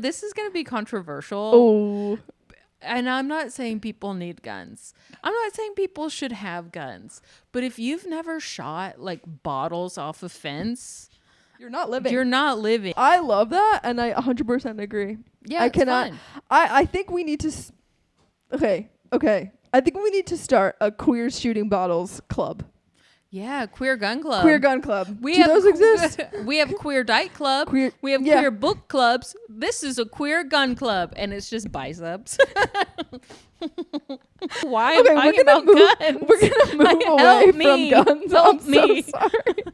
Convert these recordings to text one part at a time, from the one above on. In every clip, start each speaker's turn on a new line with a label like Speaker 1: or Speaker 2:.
Speaker 1: this is going to be controversial.
Speaker 2: Oh.
Speaker 1: And I'm not saying people need guns. I'm not saying people should have guns. But if you've never shot like bottles off a fence,
Speaker 2: You're not living.
Speaker 1: you're not living.
Speaker 2: I love that, and I 100% agree.
Speaker 1: Yeah,
Speaker 2: I
Speaker 1: it's
Speaker 2: cannot.
Speaker 1: fun.
Speaker 2: I think we need to. Okay. I think we need to start a queer shooting bottles club.
Speaker 1: Yeah, queer gun club.
Speaker 2: Queer gun club.
Speaker 1: We
Speaker 2: Do
Speaker 1: have
Speaker 2: those exist?
Speaker 1: We have queer Dyke club.
Speaker 2: Queer-
Speaker 1: we have
Speaker 2: yeah.
Speaker 1: queer book clubs. This is a queer gun club, and it's just biceps. Why am I talking about guns?
Speaker 2: We're gonna move away from guns.
Speaker 1: Help
Speaker 2: I'm
Speaker 1: me.
Speaker 2: so sorry.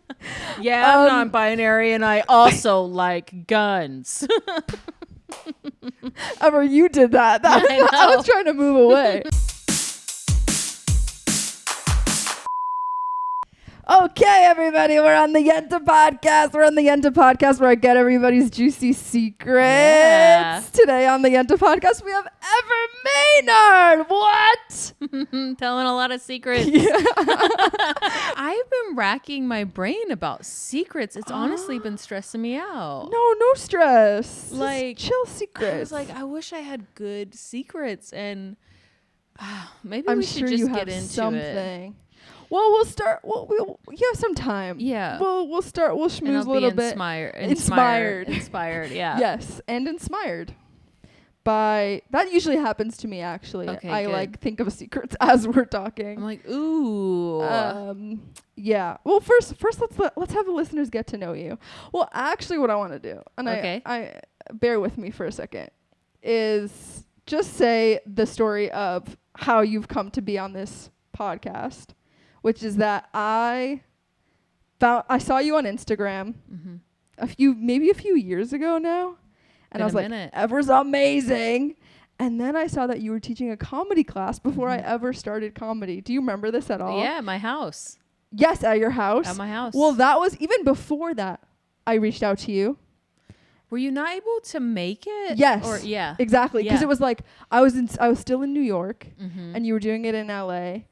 Speaker 1: Yeah, I'm non-binary, and I also like guns.
Speaker 2: Ever, you did that. I was trying to move away. Okay, everybody, we're on the Yenta podcast. We're on the Yenta podcast where I get everybody's juicy secrets.
Speaker 1: Yeah.
Speaker 2: Today on the Yenta podcast, we have Ever Mainard. What?
Speaker 1: Telling a lot of secrets.
Speaker 2: Yeah.
Speaker 1: I've been racking my brain about secrets. It's honestly been stressing me out.
Speaker 2: No stress.
Speaker 1: Like,
Speaker 2: just chill secrets.
Speaker 1: I was like, I wish I had good secrets, and maybe
Speaker 2: I'm
Speaker 1: we
Speaker 2: sure
Speaker 1: should
Speaker 2: you
Speaker 1: just
Speaker 2: have
Speaker 1: get into it.
Speaker 2: something. Well, we'll start. You have some time.
Speaker 1: Yeah.
Speaker 2: We'll start. We'll
Speaker 1: And I'll
Speaker 2: schmooze a little bit.
Speaker 1: Inspired. Yeah.
Speaker 2: Yes, and inspired by that. Usually happens to me, actually.
Speaker 1: Okay,
Speaker 2: I
Speaker 1: good.
Speaker 2: like think of secrets as we're talking.
Speaker 1: I'm like, ooh.
Speaker 2: Yeah. Well, first let's have the listeners get to know you. Well, actually, what I want to do, and
Speaker 1: Okay.
Speaker 2: I bear with me for a second, is just say the story of how you've come to be on this podcast, which is that I saw you on Instagram maybe a few years ago now, and I was like, Ever's amazing. And then I saw that you were teaching a comedy class before I ever started comedy. Do you remember this at all?
Speaker 1: Yeah, at my house.
Speaker 2: Yes, at your house.
Speaker 1: At my house.
Speaker 2: Well, that was even before that. I reached out to you.
Speaker 1: Were you not able to make it?
Speaker 2: Yes.
Speaker 1: Or yeah.
Speaker 2: Exactly, because
Speaker 1: Yeah.
Speaker 2: it was like I was still in New York, and you were doing it in LA,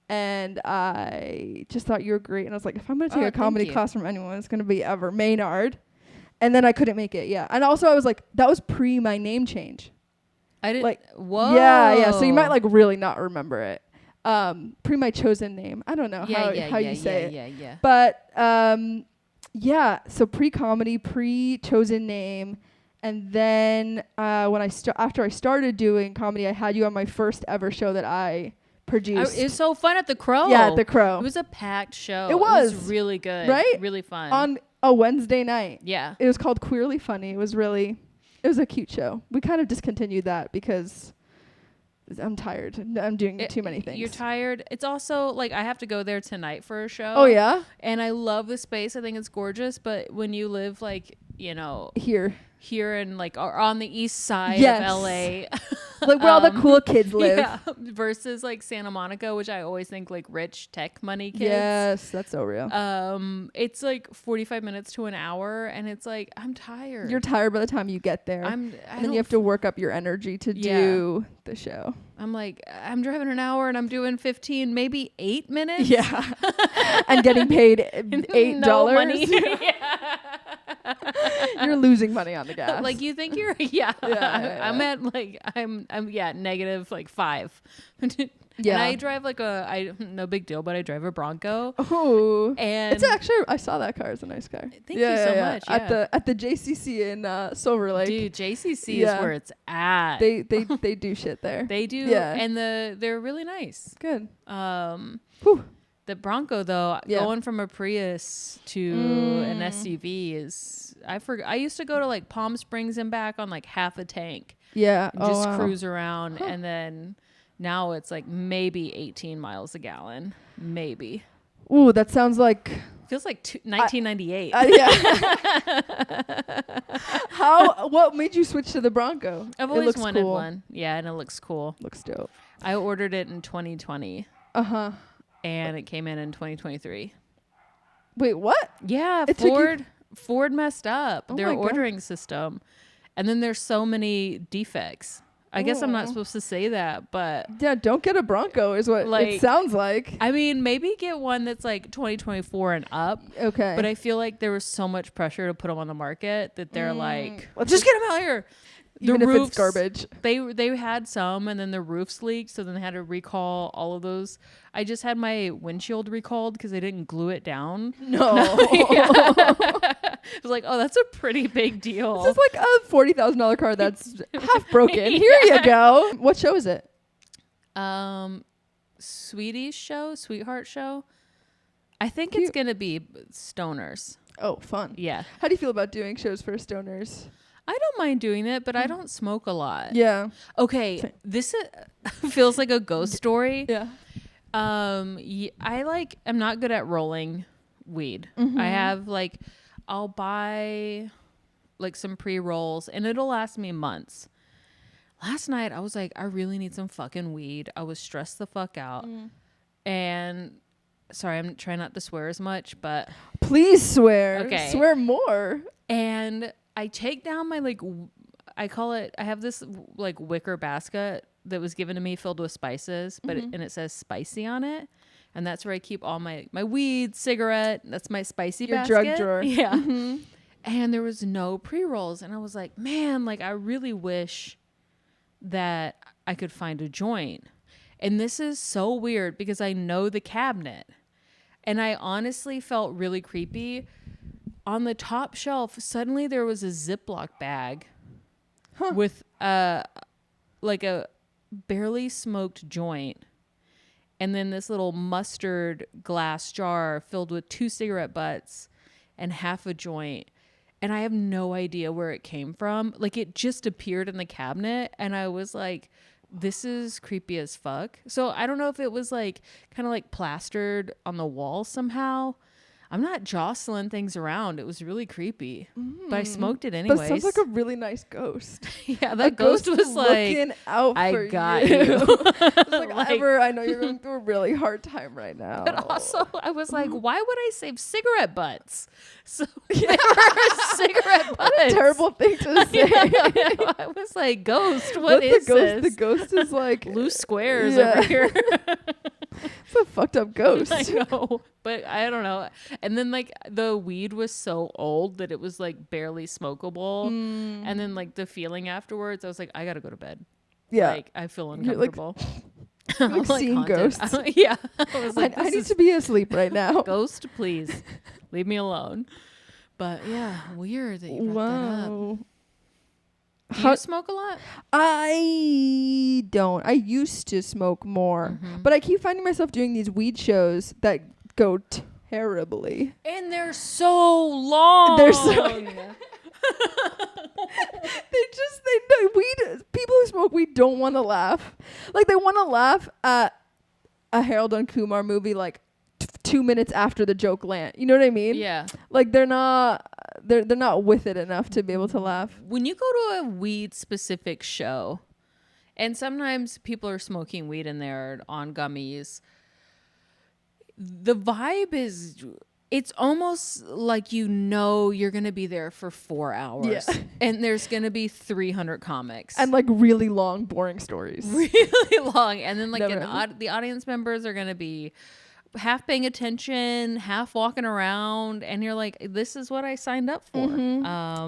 Speaker 2: and I just thought you were great, and I was like, if I'm gonna take a comedy class from anyone, it's gonna be Ever Mainard. And then I couldn't make it. Yeah, and also I was like, that was pre my name change.
Speaker 1: I didn't.
Speaker 2: Like,
Speaker 1: whoa.
Speaker 2: Yeah. So you might like really not remember it. Pre my chosen name. I don't know how you say it.
Speaker 1: Yeah.
Speaker 2: But yeah. So pre comedy, pre chosen name, and then when after I started doing comedy, I had you on my first ever show that I produced.
Speaker 1: It was so fun at the Crow.
Speaker 2: Yeah, at the Crow.
Speaker 1: It was a packed show.
Speaker 2: It was
Speaker 1: really good.
Speaker 2: right?
Speaker 1: Really fun.
Speaker 2: On a Wednesday night.
Speaker 1: Yeah.
Speaker 2: It was called Queerly Funny. It was a cute show. We kind of discontinued that because I'm tired. I'm doing too many things.
Speaker 1: You're tired. It's also like I have to go there tonight for a show.
Speaker 2: Oh yeah?
Speaker 1: And I love the space. I think it's gorgeous. But when you live like, here and like are on the east side of LA.
Speaker 2: Like where all the cool kids live.
Speaker 1: Yeah. Versus like Santa Monica, which I always think like rich tech money kids.
Speaker 2: Yes, that's so real.
Speaker 1: It's like 45 minutes to an hour, and it's like I'm tired.
Speaker 2: You're tired by the time you get there. And then you have to work up your energy to do the show.
Speaker 1: I'm like, I'm driving an hour and I'm doing 15, maybe 8 minutes.
Speaker 2: Yeah. And getting paid $8.
Speaker 1: No money.
Speaker 2: You're losing money on the gas.
Speaker 1: Like you think you're I'm at like I'm negative like 5.
Speaker 2: Yeah.
Speaker 1: And I drive like no big deal, but I drive a Bronco.
Speaker 2: Oh.
Speaker 1: And
Speaker 2: it's actually, I saw that car. It's a nice car.
Speaker 1: Thank you so much. Yeah.
Speaker 2: At the JCC in Silver Lake.
Speaker 1: Dude, JCC is where it's at.
Speaker 2: They do shit there.
Speaker 1: They do.
Speaker 2: Yeah.
Speaker 1: And they're really nice.
Speaker 2: Good.
Speaker 1: Whew. The Bronco though, going from a Prius to an SUV is I used to go to like Palm Springs and back on like half a tank.
Speaker 2: Yeah.
Speaker 1: And just cruise around and then now it's like maybe 18 miles a gallon. Maybe.
Speaker 2: Ooh, that sounds like...
Speaker 1: Feels like 1998.
Speaker 2: Yeah. What made you switch to the Bronco?
Speaker 1: I've always wanted one. Yeah, and it looks cool.
Speaker 2: Looks dope.
Speaker 1: I ordered it in 2020.
Speaker 2: Uh-huh.
Speaker 1: And it came in 2023.
Speaker 2: Wait, what?
Speaker 1: Yeah, Ford messed up their ordering system. And then there's so many defects. I guess I'm not supposed to say that, but...
Speaker 2: Yeah, don't get a Bronco is what it sounds like.
Speaker 1: I mean, maybe get one that's like 2024 and up.
Speaker 2: Okay.
Speaker 1: But I feel like there was so much pressure to put them on the market that they're like, well, just get them out here.
Speaker 2: even if it's garbage.
Speaker 1: They had some, and then the roofs leaked, so then they had to recall all of those. I just had my windshield recalled because they didn't glue it down.
Speaker 2: No.
Speaker 1: I was like, oh, that's a pretty big deal.
Speaker 2: This is like a $40,000 car that's half broken. Here you go. What show is it? Sweetheart show. I think it's gonna be stoners. Oh, fun.
Speaker 1: Yeah.
Speaker 2: How do you feel about doing shows for stoners?
Speaker 1: I don't mind doing it, but I don't smoke a lot.
Speaker 2: Yeah.
Speaker 1: Okay, this feels like a ghost story.
Speaker 2: Yeah.
Speaker 1: I'm not good at rolling weed. I have I'll buy like some pre-rolls and it'll last me months. Last night I was like, I really need some fucking weed. I was stressed the fuck out. And sorry, I'm trying not to swear as much, but
Speaker 2: please swear.
Speaker 1: Okay.
Speaker 2: Swear more.
Speaker 1: And I take down my I have this like wicker basket that was given to me filled with spices, but and it says spicy on it. And that's where I keep all my weed, cigarette. That's my spicy
Speaker 2: Your
Speaker 1: basket.
Speaker 2: drug drawer.
Speaker 1: Yeah. And there was no pre-rolls. And I was like, man, like I really wish that I could find a joint. And this is so weird because I know the cabinet. And I honestly felt really creepy. On the top shelf, suddenly there was a Ziploc bag with like a barely smoked joint. And then this little mustard glass jar filled with 2 cigarette butts and half a joint. And I have no idea where it came from. Like it just appeared in the cabinet. And I was like, this is creepy as fuck. So I don't know if it was like kind of like plastered on the wall somehow. I'm not jostling things around. It was really creepy, but I smoked it anyways.
Speaker 2: That sounds like a really nice ghost.
Speaker 1: Yeah, that ghost was like,
Speaker 2: looking out
Speaker 1: I
Speaker 2: for
Speaker 1: got
Speaker 2: you.
Speaker 1: you.
Speaker 2: Like, Ever, I know you're going through a really hard time right now.
Speaker 1: But also, I was like, why would I save cigarette butts? So there were cigarette butts.
Speaker 2: What a terrible thing to say.
Speaker 1: Yeah, I was like, ghost, what is this?
Speaker 2: The ghost is like
Speaker 1: loose squares over here.
Speaker 2: It's a fucked up ghost.
Speaker 1: I know, but I don't know. And then like the weed was so old that it was like barely smokable. And then like the feeling afterwards, I was like, I gotta go to bed.
Speaker 2: Yeah,
Speaker 1: like I feel uncomfortable.
Speaker 2: You're like seeing ghosts.
Speaker 1: Yeah, I was like,
Speaker 2: I need to be asleep right now.
Speaker 1: Ghost, please leave me alone. But yeah, weird that you brought that up. Do you smoke a lot?
Speaker 2: I don't. I used to smoke more, but I keep finding myself doing these weed shows that go terribly.
Speaker 1: And they're so long.
Speaker 2: They're so people who smoke weed don't want to laugh. Like they want to laugh at a Harold and Kumar movie like 2 minutes after the joke land. You know what I mean?
Speaker 1: Yeah.
Speaker 2: Like they're not with it enough to be able to laugh.
Speaker 1: When you go to a weed specific show, and sometimes people are smoking weed in there on gummies, the vibe is, it's almost like you're going to be there for 4 hours. Yeah. And there's going to be 300 comics.
Speaker 2: And like really long, boring stories.
Speaker 1: Really long. And then like the audience members are going to be half paying attention, half walking around. And you're like, this is what I signed up for.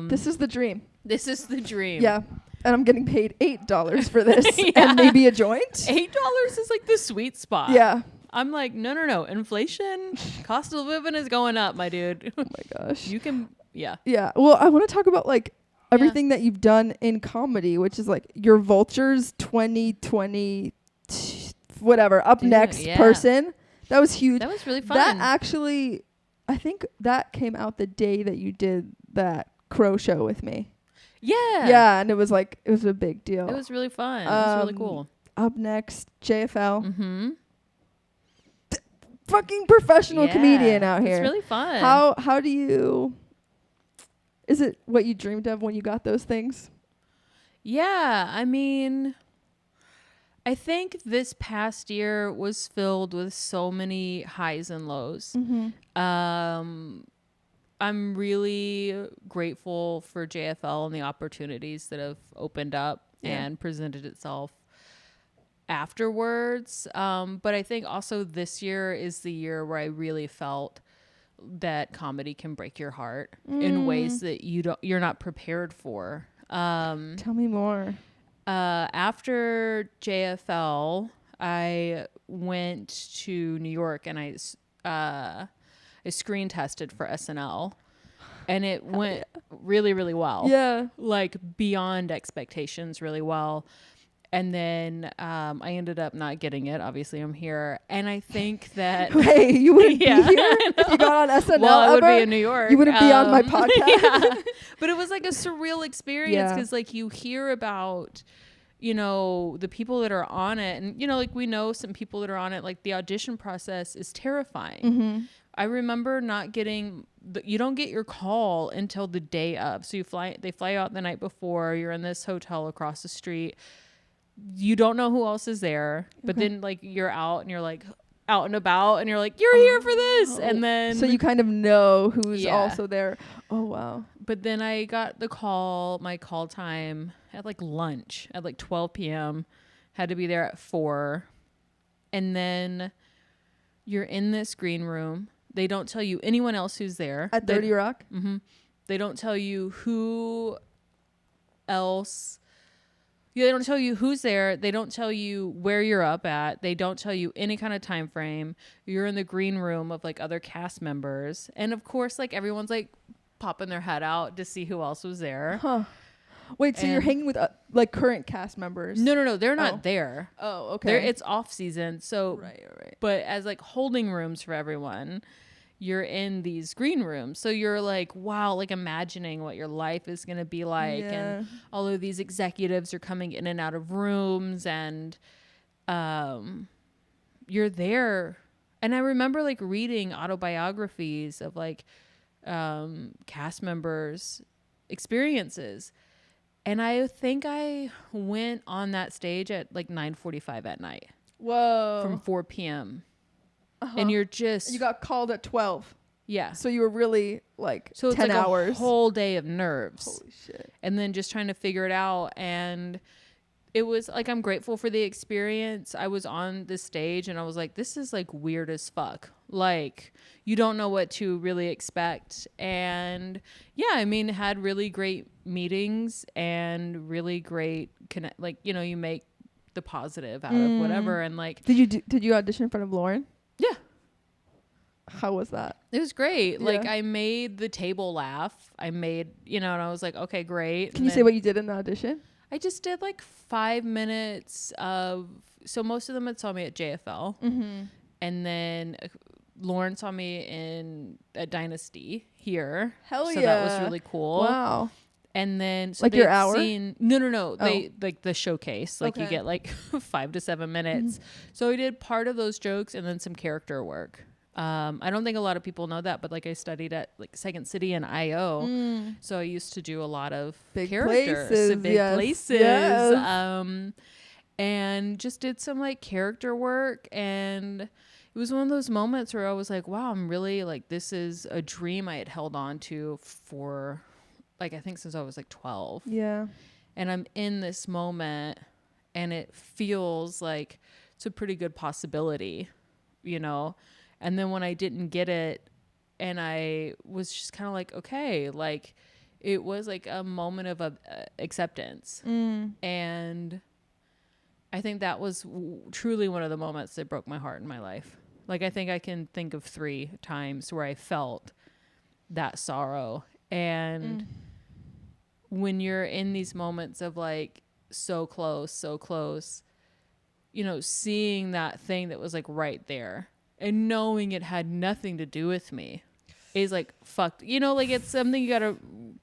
Speaker 2: This is the dream.
Speaker 1: This is the dream.
Speaker 2: Yeah. And I'm getting paid $8 for this. And maybe a joint.
Speaker 1: $8 is like the sweet spot.
Speaker 2: Yeah.
Speaker 1: I'm like, no. Inflation, cost of living is going up, my dude.
Speaker 2: Oh my gosh.
Speaker 1: You can, yeah.
Speaker 2: Yeah. Well, I want to talk about like everything that you've done in comedy, which is like your Vultures 2020, whatever, up next person. That was huge.
Speaker 1: That was really fun.
Speaker 2: That actually, I think that came out the day that you did that Crow show with me.
Speaker 1: Yeah.
Speaker 2: Yeah. And it was a big deal.
Speaker 1: It was really fun. It was really cool.
Speaker 2: Up next, JFL. Mm-hmm. Fucking professional comedian out here.
Speaker 1: It's really fun.
Speaker 2: How do you, is it what you dreamed of when you got those things? Yeah,
Speaker 1: I mean, I think this past year was filled with so many highs and lows. I'm really grateful for JFL and the opportunities that have opened up and presented itself afterwards. But I think also this year is the year where I really felt that comedy can break your heart in ways that you're not prepared for.
Speaker 2: Tell me more.
Speaker 1: After JFL, I went to New York and I screen tested for SNL, and it went really, really well.
Speaker 2: Yeah.
Speaker 1: Like beyond expectations, really well. And then I ended up not getting it. Obviously, I'm here, and I think that
Speaker 2: Hey, you wouldn't be here if you got on SNL.
Speaker 1: well, I would
Speaker 2: ever?
Speaker 1: be in New York.
Speaker 2: You wouldn't be on my podcast.
Speaker 1: Yeah. But it was like a surreal experience
Speaker 2: Yeah.
Speaker 1: because like you hear about, you know, the people that are on it, and you know, like we know some people that are on it. Like the audition process is terrifying.
Speaker 2: Mm-hmm.
Speaker 1: I remember not getting you don't get your call until the day of. So they fly out the night before. You're in this hotel across the street. You don't know who else is there, but then like you're out and you're like out and about and you're like, you're here for this. And then
Speaker 2: so you kind of know who's also there. Oh, wow.
Speaker 1: But then I got my call time at like lunch at like 12 p.m. Had to be there at 4. And then you're in this green room. They don't tell you anyone else who's there.
Speaker 2: At 30 Rock?
Speaker 1: Mm-hmm. They don't tell you who else. Yeah, they don't tell you who's there. They don't tell you where you're up at. They don't tell you any kind of time frame. You're in the green room of like other cast members. And of course, like everyone's like popping their head out to see who else was there.
Speaker 2: Huh. Wait, so you're hanging with like current cast members?
Speaker 1: No. They're not there.
Speaker 2: Oh, okay.
Speaker 1: It's off season. So,
Speaker 2: right.
Speaker 1: But as like holding rooms for everyone, you're in these green rooms. So you're like, wow, like imagining what your life is going to be like.
Speaker 2: Yeah.
Speaker 1: And all of these executives are coming in and out of rooms and you're there. And I remember like reading autobiographies of like cast members' experiences. And I think I went on that stage at like 9:45 at night.
Speaker 2: Whoa.
Speaker 1: From 4 p.m.
Speaker 2: Uh-huh.
Speaker 1: And you
Speaker 2: got called at 12.
Speaker 1: Yeah.
Speaker 2: So you were really like
Speaker 1: so it's
Speaker 2: 10
Speaker 1: like
Speaker 2: hours.
Speaker 1: A whole day of nerves.
Speaker 2: Holy shit.
Speaker 1: And then just trying to figure it out. And it was like, I'm grateful for the experience. I was on this stage and I was like, this is like weird as fuck. Like you don't know what to really expect. And yeah, I mean, had really great meetings and really great connect. Like, you know, you make the positive out of whatever. And like,
Speaker 2: did you audition in front of Lauren?
Speaker 1: Yeah.
Speaker 2: How was that?
Speaker 1: It was great.
Speaker 2: Yeah.
Speaker 1: Like I made the table laugh. I made, you know, and I was like, okay, great.
Speaker 2: Can you say what you did in the audition?
Speaker 1: I just did like 5 minutes of, so most of them had saw me at JFL.
Speaker 2: Mm-hmm.
Speaker 1: And then Lauren saw me at Dynasty here.
Speaker 2: Hell yeah.
Speaker 1: So that was really cool.
Speaker 2: Wow.
Speaker 1: And then
Speaker 2: like your hour?
Speaker 1: No.
Speaker 2: Oh.
Speaker 1: They like the showcase. Like you get like 5 to 7 minutes. So I did part of those jokes and then some character work. I don't think a lot of people know that, but like I studied at like Second City and IO. So I used to do a lot of big places.
Speaker 2: Yes.
Speaker 1: And just did some like character work. And it was one of those moments where I was like, wow, I'm really like, this is a dream I had held on to for like, I think since I was like 12.
Speaker 2: Yeah.
Speaker 1: And I'm in this moment and it feels like it's a pretty good possibility, you know? And then when I didn't get it and I was just kind of like, okay, like it was like a moment of acceptance. And I think that was truly one of the moments that broke my heart in my life. Like, I think I can think of 3 times where I felt that sorrow. And when you're in these moments of like so close, you know, seeing that thing that was like right there and knowing it had nothing to do with me is like fucked. You know, like it's something you gotta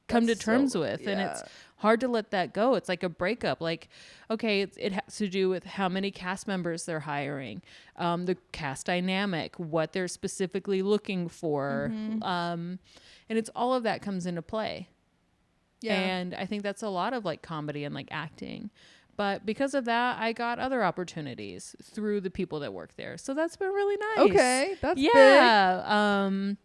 Speaker 1: come to terms with. And it's hard to let that go. It's like a breakup. Like, okay, it has to do with how many cast members they're hiring, the cast dynamic, what they're specifically looking for. And it's all of that comes into play. Yeah. And I think that's a lot of like comedy and like acting. But because of that, I got other opportunities through the people that work there. So that's been really nice.
Speaker 2: Okay, that's big.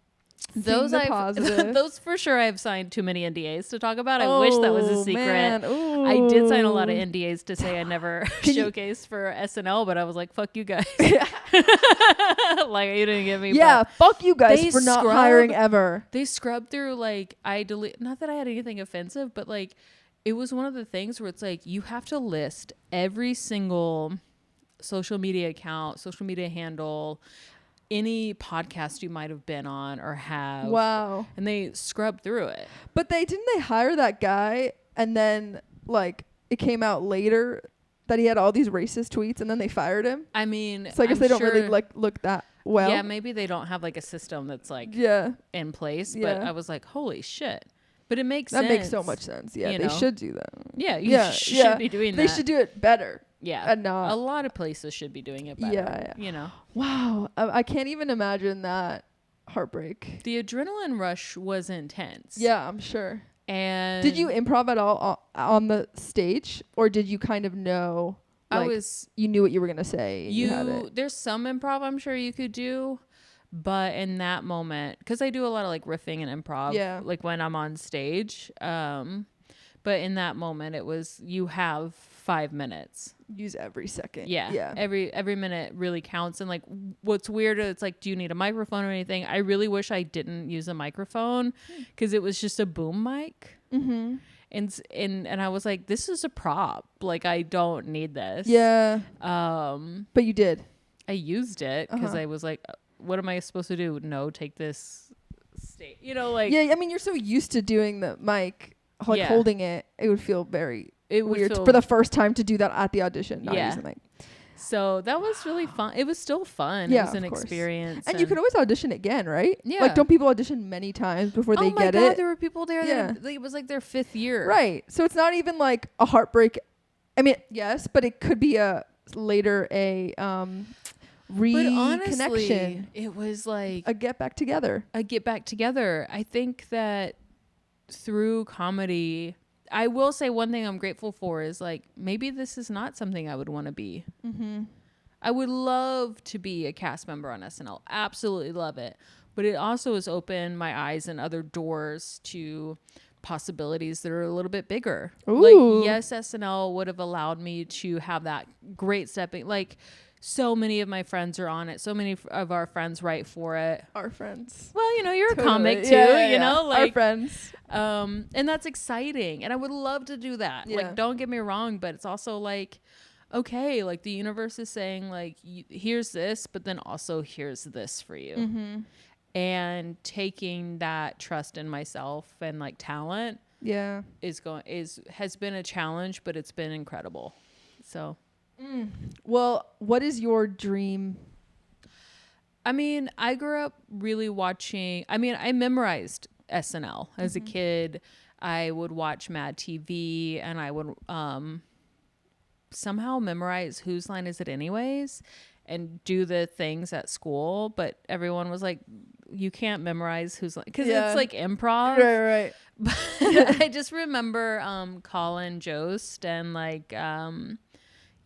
Speaker 1: Those those for sure I've signed too many NDAs to talk about. I wish that was a secret. I did sign a lot of NDAs to say I never showcased for SNL, but I was like, fuck you guys. Like you didn't give me.
Speaker 2: Yeah, fuck you guys for not hiring Ever.
Speaker 1: They scrubbed through like not that I had anything offensive, but like it was one of the things where it's like, you have to list every single social media account, social media handle, any podcast you might have been on or have.
Speaker 2: Wow.
Speaker 1: And they scrubbed through it.
Speaker 2: But didn't they hire that guy and then like it came out later that he had all these racist tweets and then they fired him?
Speaker 1: I mean,
Speaker 2: so I guess they don't really like look that well.
Speaker 1: Yeah, maybe they don't have like a system that's like in place. But I was like, holy shit. But it makes sense.
Speaker 2: That makes so much sense. Yeah, they should do that.
Speaker 1: Yeah, you should be doing that.
Speaker 2: They should do it better.
Speaker 1: Yeah.
Speaker 2: And not.
Speaker 1: A lot of places should be doing it better.
Speaker 2: Yeah.
Speaker 1: You know.
Speaker 2: Wow. I can't even imagine that heartbreak.
Speaker 1: The adrenaline rush was intense.
Speaker 2: Yeah, I'm sure.
Speaker 1: And
Speaker 2: did you improv at all on the stage, or did you kind of know? Like, you knew what you were gonna say.
Speaker 1: There's some improv I'm sure you could do, but in that moment, because I do a lot of like riffing and improv, like when I'm on stage. But in that moment, it was you have 5 minutes.
Speaker 2: Use every second.
Speaker 1: Yeah. Every minute really counts. And like, what's weird, it's like, do you need a microphone or anything? I really wish I didn't use a microphone because it was just a boom mic. Mm-hmm. And I was like, this is a prop. Like, I don't need this.
Speaker 2: Yeah. But you did.
Speaker 1: I used it because I was like, what am I supposed to do? No, take this state. You know, like.
Speaker 2: Yeah, I mean, you're so used to doing the mic. Like holding it would feel very weird for the first time to do that at the audition, not using the mic.
Speaker 1: So that was really fun. It was still fun. It was an experience.
Speaker 2: And you could always audition again, right?
Speaker 1: Yeah.
Speaker 2: Like, don't people audition many times before they get it? Oh my God,
Speaker 1: there were people there that it was like their 5th year.
Speaker 2: Right. So it's not even like a heartbreak. I mean, yes, but it could be later a reconnection.
Speaker 1: It was like
Speaker 2: a get back together.
Speaker 1: I think that through comedy, I will say one thing I'm grateful for is like, maybe this is not something I would want to be. Mm-hmm. I would love to be a cast member on SNL. Absolutely love it. But it also has opened my eyes and other doors to possibilities that are a little bit bigger.
Speaker 2: Ooh.
Speaker 1: Like, yes, SNL would have allowed me to have that great stepping, like, so many of my friends are on it. So many of our friends write for it.
Speaker 2: Our friends.
Speaker 1: Well, you know, you're
Speaker 2: totally.
Speaker 1: a comic too, you know, like
Speaker 2: our friends.
Speaker 1: And that's exciting. And I would love to do that. Yeah. Like, don't get me wrong, but it's also like, okay, like the universe is saying like, here's this, but then also here's this for you. Mm-hmm. And taking that trust in myself and like talent has been a challenge, but it's been incredible. So.
Speaker 2: Well, what is your dream?
Speaker 1: I mean, I grew up really watching. I mean, I memorized SNL as a kid. I would watch Mad TV, and I would somehow memorize Whose Line Is It Anyways, and do the things at school. But everyone was like, "You can't memorize Whose Line," because it's like improv,
Speaker 2: right?
Speaker 1: But I just remember Colin Jost and like.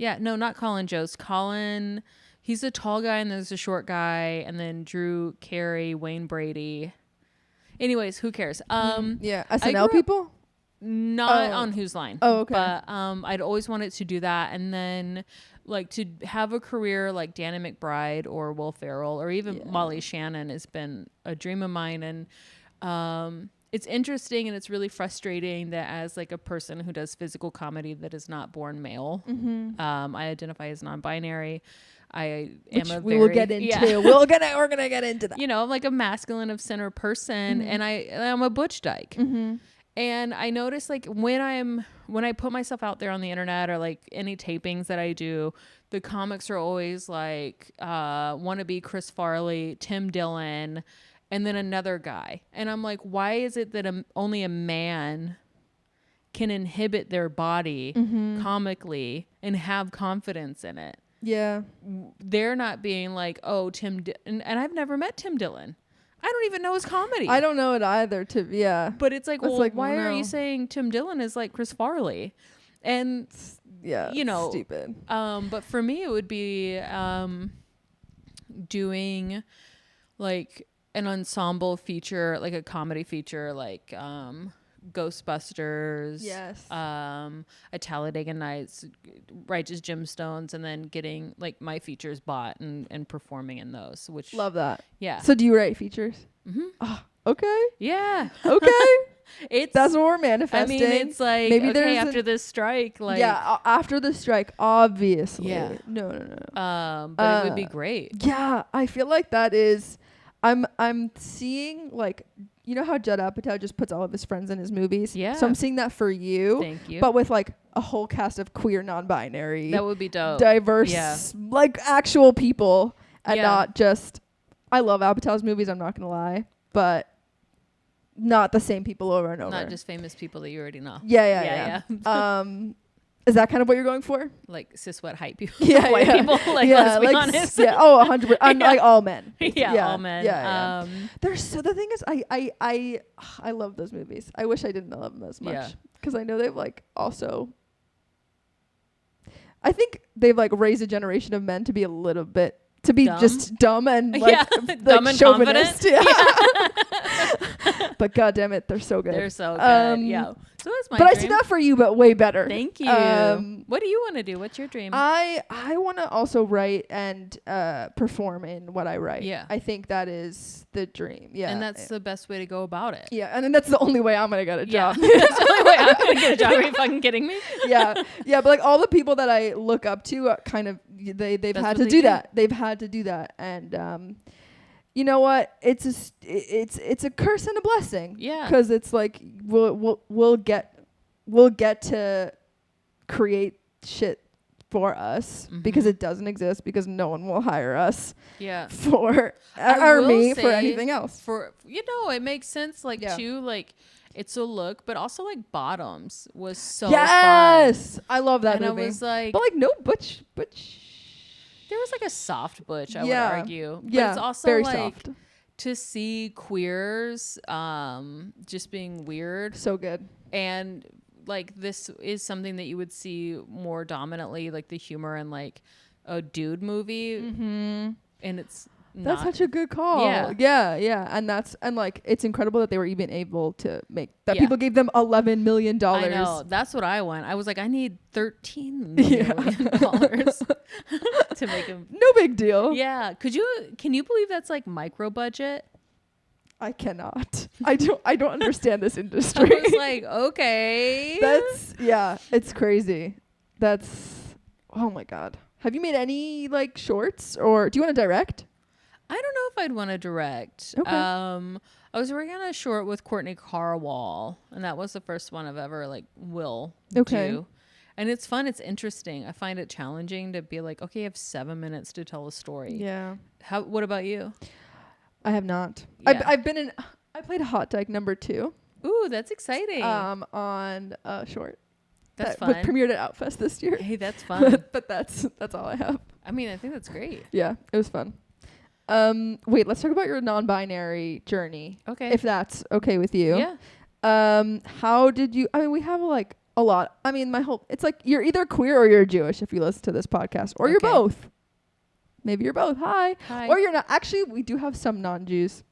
Speaker 1: No, not Colin Jost. Colin, he's a tall guy and there's a short guy, and then Drew Carey, Wayne Brady. Anyways, who cares?
Speaker 2: SNL people?
Speaker 1: Not on Whose Line.
Speaker 2: Oh, okay.
Speaker 1: But I'd always wanted to do that, and then like to have a career like Danny McBride or Will Ferrell or even Molly Shannon has been a dream of mine, and it's interesting and it's really frustrating that as like a person who does physical comedy that is not born male, I identify as non-binary.
Speaker 2: We'll get into. We're gonna get into that.
Speaker 1: You know, I'm like a masculine of center person, and I'm a butch dyke. Mm-hmm. And I notice like when I put myself out there on the internet or like any tapings that I do, the comics are always like want to be Chris Farley, Tim Dillon, and then another guy. And I'm like, why is it that only a man can inhibit their body comically and have confidence in it?
Speaker 2: Yeah.
Speaker 1: They're not being like, oh, and I've never met Tim Dillon. I don't even know his comedy.
Speaker 2: I don't know it either. But
Speaker 1: it's like, well, why are you saying Tim Dillon is like Chris Farley? And you know,
Speaker 2: stupid.
Speaker 1: But for me, it would be doing like an ensemble feature, like a comedy feature, like Ghostbusters, a Talladega Nights, Righteous Gemstones, and then getting like my features bought and performing in those. Which
Speaker 2: love that.
Speaker 1: Yeah.
Speaker 2: So do you write features?
Speaker 1: Mm-hmm.
Speaker 2: Oh, okay.
Speaker 1: Yeah.
Speaker 2: Okay. That's what we're manifesting.
Speaker 1: I mean, it's like,
Speaker 2: maybe
Speaker 1: okay, after this strike, like,
Speaker 2: after the strike, obviously.
Speaker 1: Yeah.
Speaker 2: No.
Speaker 1: But it would be great.
Speaker 2: Yeah, I feel like that is. I'm seeing, like, you know how Judd Apatow just puts all of his friends in his movies.
Speaker 1: Yeah.
Speaker 2: So I'm seeing that for you.
Speaker 1: Thank you.
Speaker 2: But with like a whole cast of queer, non-binary,
Speaker 1: That would be dope.
Speaker 2: diverse, like actual people, and
Speaker 1: Yeah.
Speaker 2: not just. I love Apatow's movies. I'm not gonna lie, but not the same people over and over.
Speaker 1: Not just famous people that you already know.
Speaker 2: Yeah. Is that kind of what you're going for?
Speaker 1: Like cis white hype people.
Speaker 2: Yeah,
Speaker 1: White people. Like, let's be honest.
Speaker 2: Yeah. Oh, 100%. Like all men.
Speaker 1: All men.
Speaker 2: Yeah. So the thing is, I love those movies. I wish I didn't love them as much because I know they've like also. I think they've like raised a generation of men to be a little bit
Speaker 1: dumb.
Speaker 2: Just dumb and like,
Speaker 1: dumb and
Speaker 2: chauvinist.
Speaker 1: confident.
Speaker 2: Yeah. But God damn it, they're so good.
Speaker 1: They're so good. Yeah. So that's my
Speaker 2: But
Speaker 1: dream.
Speaker 2: I see that for you, but way better.
Speaker 1: Thank you. What do you want to do? What's your dream?
Speaker 2: I want to also write and perform in what I write.
Speaker 1: Yeah.
Speaker 2: I think that is the dream. Yeah.
Speaker 1: And that's the best way to go about it.
Speaker 2: Yeah. And then that's the only way I'm going to get a job.
Speaker 1: That's the only way I'm going to get a job. Are you fucking kidding me?
Speaker 2: Yeah. But like all the people that I look up to kind of, they've had to do that. They've had to do that. And, you know what? It's a curse and a blessing.
Speaker 1: Yeah.
Speaker 2: Because it's like we'll get to create shit for us because it doesn't exist because no one will hire us.
Speaker 1: Yeah.
Speaker 2: For for anything else.
Speaker 1: For it makes sense. Like too, like it's a look, but also like Bottoms was so fun.
Speaker 2: I love that
Speaker 1: and
Speaker 2: movie.
Speaker 1: I was like,
Speaker 2: but like no butch.
Speaker 1: There was like a soft butch, I would argue. But
Speaker 2: Yeah.
Speaker 1: It's also
Speaker 2: very
Speaker 1: like
Speaker 2: soft.
Speaker 1: to see queers just being weird.
Speaker 2: So good.
Speaker 1: And like this is something that you would see more dominantly, like the humor in like a dude movie. Mm-hmm. And
Speaker 2: that's such a good call. Yeah. And like it's incredible that they were even able to make that. People gave them $11 million.
Speaker 1: I know. That's what I want. I was like, I need $13 million to make him.
Speaker 2: No big deal.
Speaker 1: Yeah. Can you believe that's like micro budget?
Speaker 2: I cannot. I don't understand this industry.
Speaker 1: I was like, okay.
Speaker 2: It's crazy. Oh my God. Have you made any like shorts or do you want to direct?
Speaker 1: I don't know if I'd want to direct.
Speaker 2: Okay.
Speaker 1: I was working on a short with Courtney Carwall, and that was the first one I've ever do. And it's fun. It's interesting. I find it challenging to be like, okay, I have 7 minutes to tell a story.
Speaker 2: Yeah.
Speaker 1: What about you?
Speaker 2: I have not.
Speaker 1: Yeah.
Speaker 2: I played Hot Dyke #2.
Speaker 1: Ooh, that's exciting.
Speaker 2: On a short.
Speaker 1: That's
Speaker 2: that
Speaker 1: fun.
Speaker 2: Premiered at Outfest this year.
Speaker 1: Hey, that's fun.
Speaker 2: but that's all I have.
Speaker 1: I mean, I think that's great.
Speaker 2: Yeah, it was fun. Wait, let's talk about your non-binary journey.
Speaker 1: Okay.
Speaker 2: If that's okay with you.
Speaker 1: Yeah.
Speaker 2: How did you, we have like a lot. I mean, it's like you're either queer or you're Jewish if you listen to this podcast, or you're both. Maybe you're both. Hi. Or you're not. Actually, we do have some non-Jews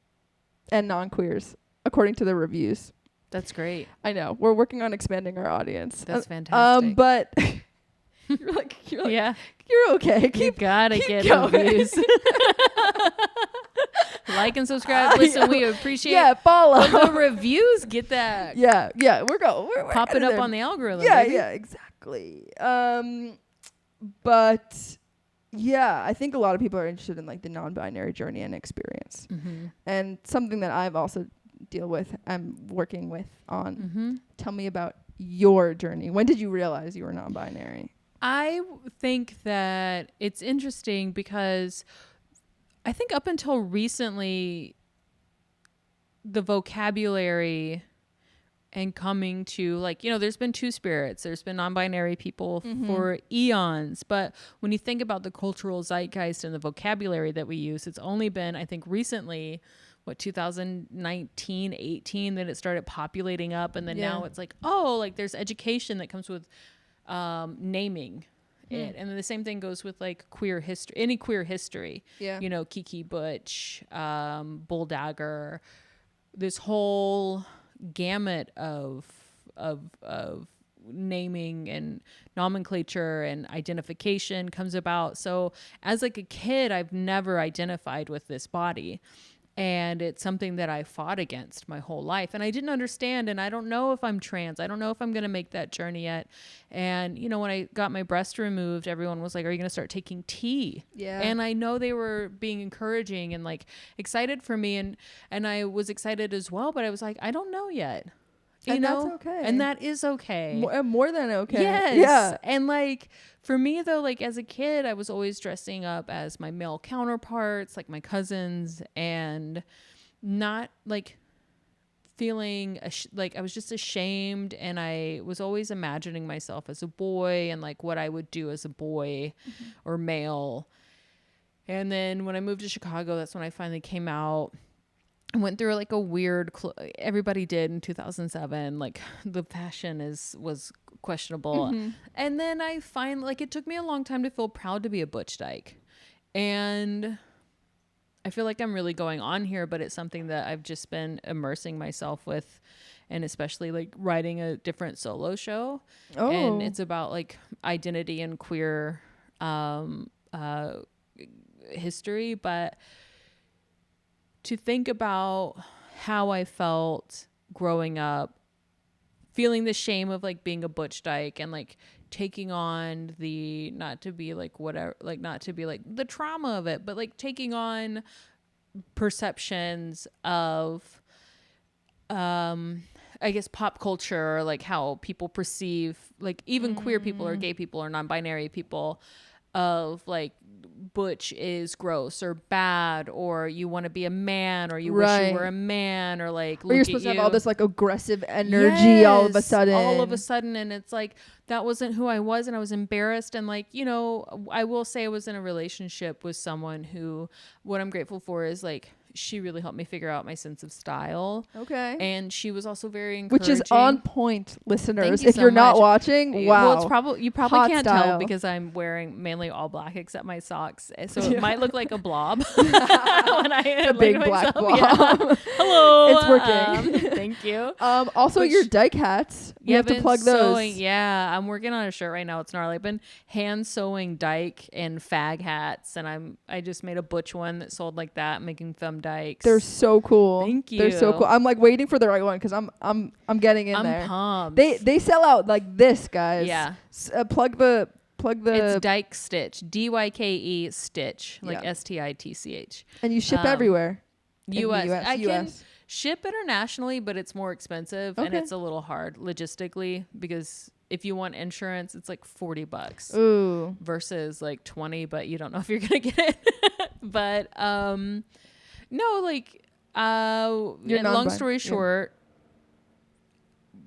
Speaker 2: and non-queers according to the reviews.
Speaker 1: That's great.
Speaker 2: I know. We're working on expanding our audience.
Speaker 1: That's fantastic.
Speaker 2: But you're like,
Speaker 1: yeah,
Speaker 2: you're okay.
Speaker 1: You gotta get
Speaker 2: going.
Speaker 1: reviews. Like and subscribe. Listen, we appreciate.
Speaker 2: Yeah, follow.
Speaker 1: The reviews. Get that.
Speaker 2: Yeah. We're
Speaker 1: pop it up on the algorithm.
Speaker 2: Yeah,
Speaker 1: baby.
Speaker 2: yeah, exactly. But yeah, I think a lot of people are interested in like the non-binary journey and experience, and something that I've also I'm working with on. Tell me about your journey. When did you realize you were non-binary?
Speaker 1: I think that it's interesting because I think up until recently, the vocabulary and coming to like, there's been two spirits. There's been non-binary people for eons. But when you think about the cultural zeitgeist and the vocabulary that we use, it's only been, I think, recently, 2019, 18, that it started populating up. And then now it's like, there's education that comes with naming it. And then the same thing goes with like queer history, any queer history. Yeah. Kiki Butch, Bull Dagger, this whole gamut of naming and nomenclature and identification comes about. So as like a kid, I've never identified with this body. And it's something that I fought against my whole life. And I didn't understand. And I don't know if I'm trans. I don't know if I'm going to make that journey yet. And, you know, when I got my breast removed, everyone was like, are you going to start taking tea?
Speaker 2: Yeah.
Speaker 1: And I know they were being encouraging and like excited for me. And I was excited as well. But I was like, I don't know yet. You know?
Speaker 2: That's okay.
Speaker 1: And that is okay.
Speaker 2: More than okay.
Speaker 1: Yes.
Speaker 2: Yeah.
Speaker 1: And like for me though, like as a kid, I was always dressing up as my male counterparts, like my cousins, and not like feeling like I was just ashamed. And I was always imagining myself as a boy and like what I would do as a boy or male. And then when I moved to Chicago, that's when I finally came out. I went through like a weird, everybody did in 2007. Like the fashion was questionable. And then I find like it took me a long time to feel proud to be a butch dyke. And I feel like I'm really going on here, but it's something that I've just been immersing myself with, and especially like writing a different solo show.
Speaker 2: Oh.
Speaker 1: And it's about like identity and queer history, but to think about how I felt growing up, feeling the shame of like being a butch dyke and like taking on the, not to be like whatever, like not to be like the trauma of it, but like taking on perceptions of, I guess pop culture, like how people perceive, like even queer people or gay people or non-binary people, of like butch is gross or bad, or you want to be a man, or you wish you were a man, or like
Speaker 2: or you're supposed to have all this like aggressive energy all of a sudden.
Speaker 1: And it's like that wasn't who I was, and I was embarrassed. And like, you know, I will say I was in a relationship with someone who, what I'm grateful for is like she really helped me figure out my sense of style.
Speaker 2: Okay.
Speaker 1: And she was also very encouraging.
Speaker 2: Which is on point, listeners.
Speaker 1: You
Speaker 2: if
Speaker 1: so
Speaker 2: you're not
Speaker 1: much.
Speaker 2: watching, wow.
Speaker 1: Well, it's probably, you probably
Speaker 2: Hot
Speaker 1: can't
Speaker 2: style.
Speaker 1: tell because I'm wearing mainly all black except my socks. So it might look like a blob. When I
Speaker 2: a big black blob.
Speaker 1: Yeah. Hello.
Speaker 2: It's working.
Speaker 1: Thank you.
Speaker 2: Also your dyke hats. We have to plug those.
Speaker 1: Yeah. I'm working on a shirt right now. It's gnarly. I've been hand sewing dyke and fag hats, and I just made a butch one that sold like that, making thumb dykes.
Speaker 2: They're so cool.
Speaker 1: Thank you.
Speaker 2: They're so cool. I'm like waiting for the right one because I'm getting in there.
Speaker 1: I'm pumped.
Speaker 2: They sell out like this, guys.
Speaker 1: Yeah.
Speaker 2: Plug the.
Speaker 1: It's Dyke Stitch, DYKE Stitch, like
Speaker 2: Yeah.
Speaker 1: STITCH.
Speaker 2: And you ship everywhere.
Speaker 1: US. I can
Speaker 2: US.
Speaker 1: ship internationally, but it's more expensive and
Speaker 2: Okay.
Speaker 1: it's a little hard logistically, because if you want insurance, it's like $40
Speaker 2: Ooh.
Speaker 1: versus like 20, but you don't know if you're gonna get it. But no, like long story short,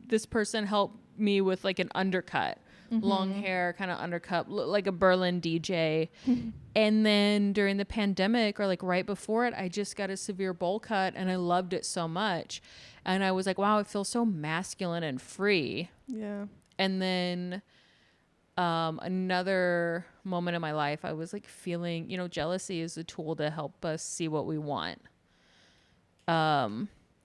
Speaker 1: this person helped me with like an undercut. Long hair, kind of undercut, like a Berlin DJ. And then during the pandemic, or like right before it, I just got a severe bowl cut and I loved it so much. And I was like, wow, I feel so masculine and free.
Speaker 2: Yeah. And
Speaker 1: then another moment in my life, I was like feeling, you know, jealousy is a tool to help us see what we want.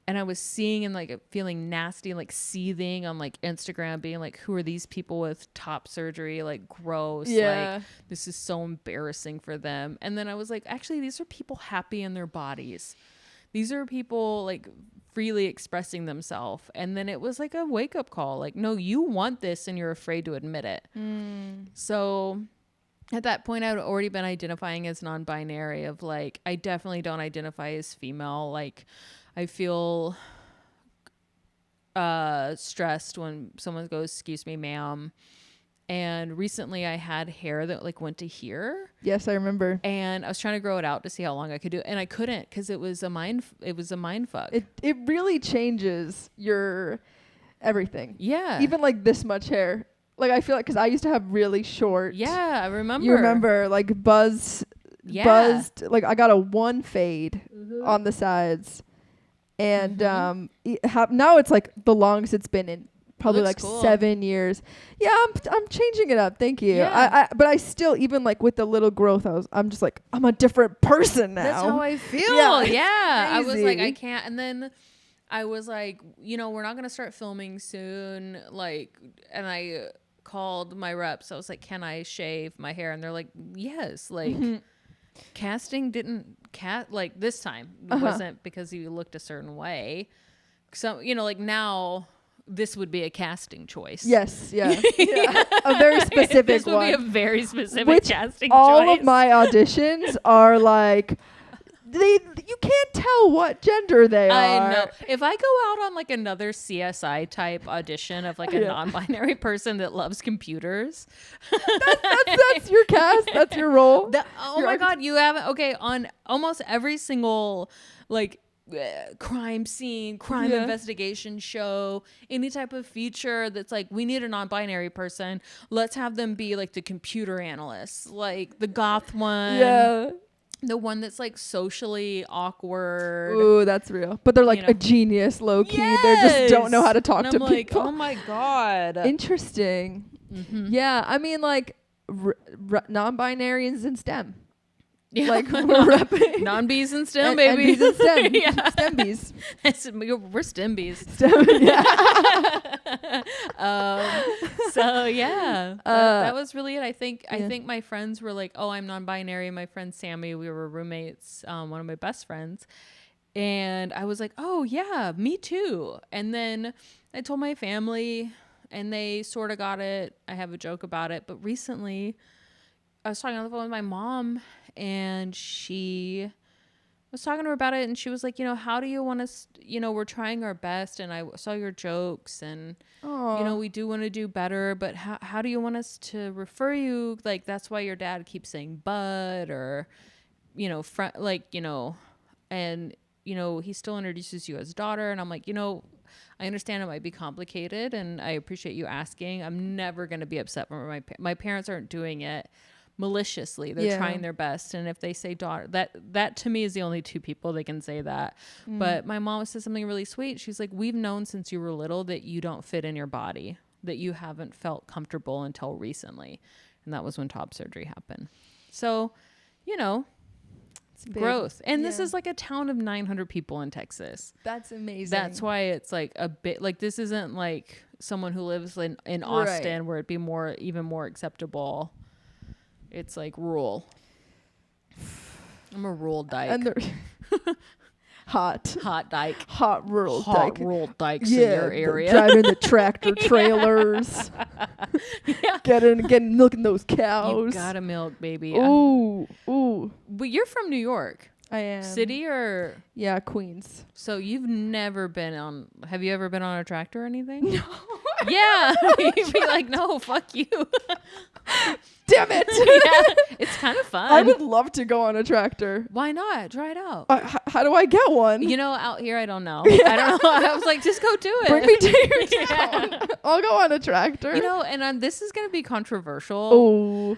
Speaker 1: And I was seeing and like feeling nasty and like seething on like Instagram, being like, who are these people with top surgery? Like gross.
Speaker 2: Yeah.
Speaker 1: Like this is so embarrassing for them. And then I was like, actually, these are people happy in their bodies. These are people like freely expressing themselves. And then it was like a wake up call. Like, no, you want this and you're afraid to admit it. So at that point, I had already been identifying as non-binary, of like, I definitely don't identify as female. Like, I feel stressed when someone goes, excuse me, ma'am. And recently I had hair that like went to here.
Speaker 2: Yes, I remember.
Speaker 1: And I was trying to grow it out to see how long I could do it. And I couldn't, because it was a mind fuck.
Speaker 2: It really changes your everything.
Speaker 1: Yeah.
Speaker 2: Even like this much hair. Like I feel like, because I used to have really short.
Speaker 1: Yeah, I remember.
Speaker 2: You remember like buzzed. Like I got a one fade on the sides. And now it's like the longest it's been in probably like
Speaker 1: cool.
Speaker 2: 7 years. Yeah, I'm changing it up. Thank you.
Speaker 1: Yeah.
Speaker 2: But I still, even like with the little growth, I'm just like, I'm a different person now.
Speaker 1: That's how I feel. Yeah. I was like, I can't. And then I was like, you know, we're not going to start filming soon. Like, and I called my reps. I was like, can I shave my hair? And they're like, yes. Like, casting didn't like this time. It wasn't because you looked a certain way. So, you know, like now this would be a casting choice.
Speaker 2: Yes, yeah. Yeah. A very specific
Speaker 1: this would
Speaker 2: one.
Speaker 1: be a very specific
Speaker 2: Which
Speaker 1: casting
Speaker 2: all
Speaker 1: choice.
Speaker 2: of my auditions are like, you can't tell what gender they are.
Speaker 1: I know. If I go out on like another CSI type audition of like a non-binary person that loves computers,
Speaker 2: that's your cast. That's your role.
Speaker 1: Oh my God, you haven't. Okay, on almost every single like crime scene, crime investigation show, any type of feature that's like, we need a non-binary person. Let's have them be like the computer analyst, like the goth one.
Speaker 2: Yeah.
Speaker 1: The one that's like socially awkward.
Speaker 2: Ooh, that's real. But they're like a genius, low key. They just don't know how to talk to
Speaker 1: like,
Speaker 2: people.
Speaker 1: Oh my God.
Speaker 2: Interesting.
Speaker 1: Mm-hmm.
Speaker 2: Yeah, I mean, like non-binaries in STEM.
Speaker 1: Yeah.
Speaker 2: Like we're repping
Speaker 1: non-bees and STEM,
Speaker 2: and
Speaker 1: baby.
Speaker 2: bees and STEM.
Speaker 1: Yeah.
Speaker 2: STEM bees.
Speaker 1: We're STEM bees.
Speaker 2: STEM, yeah.
Speaker 1: So yeah, that was really it. I think my friends were like, oh, I'm non-binary. My friend Sammy, we were roommates, one of my best friends. And I was like, oh yeah, me too. And then I told my family and they sort of got it. I have a joke about it. But recently I was talking on the phone with my mom and she was talking to her about it and she was like, you know, how do you want us, you know, we're trying our best and I saw your jokes and,
Speaker 2: Aww.
Speaker 1: you know, we do want to do better, but how do you want us to refer you? Like, that's why your dad keeps saying bud or, you know, like, you know, and, you know, he still introduces you as daughter. And I'm like, you know, I understand it might be complicated and I appreciate you asking. I'm never going to be upset when my parents aren't doing it maliciously. They're trying their best. And if they say daughter, that to me is the only two people they can say that. But my mom said something really sweet. She's like, we've known since you were little that you don't fit in your body, that you haven't felt comfortable until recently. And that was when top surgery happened. So, you know, it's growth. And this is like a town of 900 people in Texas.
Speaker 2: That's amazing.
Speaker 1: That's why it's like a bit like, this isn't like someone who lives in Austin where it'd be even more acceptable. It's like rural. I'm a rural dyke.
Speaker 2: And hot
Speaker 1: dyke.
Speaker 2: Hot rural dyke.
Speaker 1: Rural dykes in your area.
Speaker 2: Driving the tractor trailers. Getting milking those cows.
Speaker 1: You gotta milk, baby.
Speaker 2: Ooh.
Speaker 1: But you're from New York.
Speaker 2: I am.
Speaker 1: City or?
Speaker 2: Yeah, Queens.
Speaker 1: So you've never been have you ever been on a tractor or anything?
Speaker 2: No.
Speaker 1: Yeah. You'd be like, no, fuck you.
Speaker 2: Damn it.
Speaker 1: Yeah, it's kind of fun.
Speaker 2: I would love to go on a tractor.
Speaker 1: Why not? Try it out.
Speaker 2: How do I get one?
Speaker 1: You know, out here, I don't know. I don't know. I was like, just go do it.
Speaker 2: Bring me to your town. I'll go on a tractor.
Speaker 1: You know, and this is going to be controversial.
Speaker 2: Oh.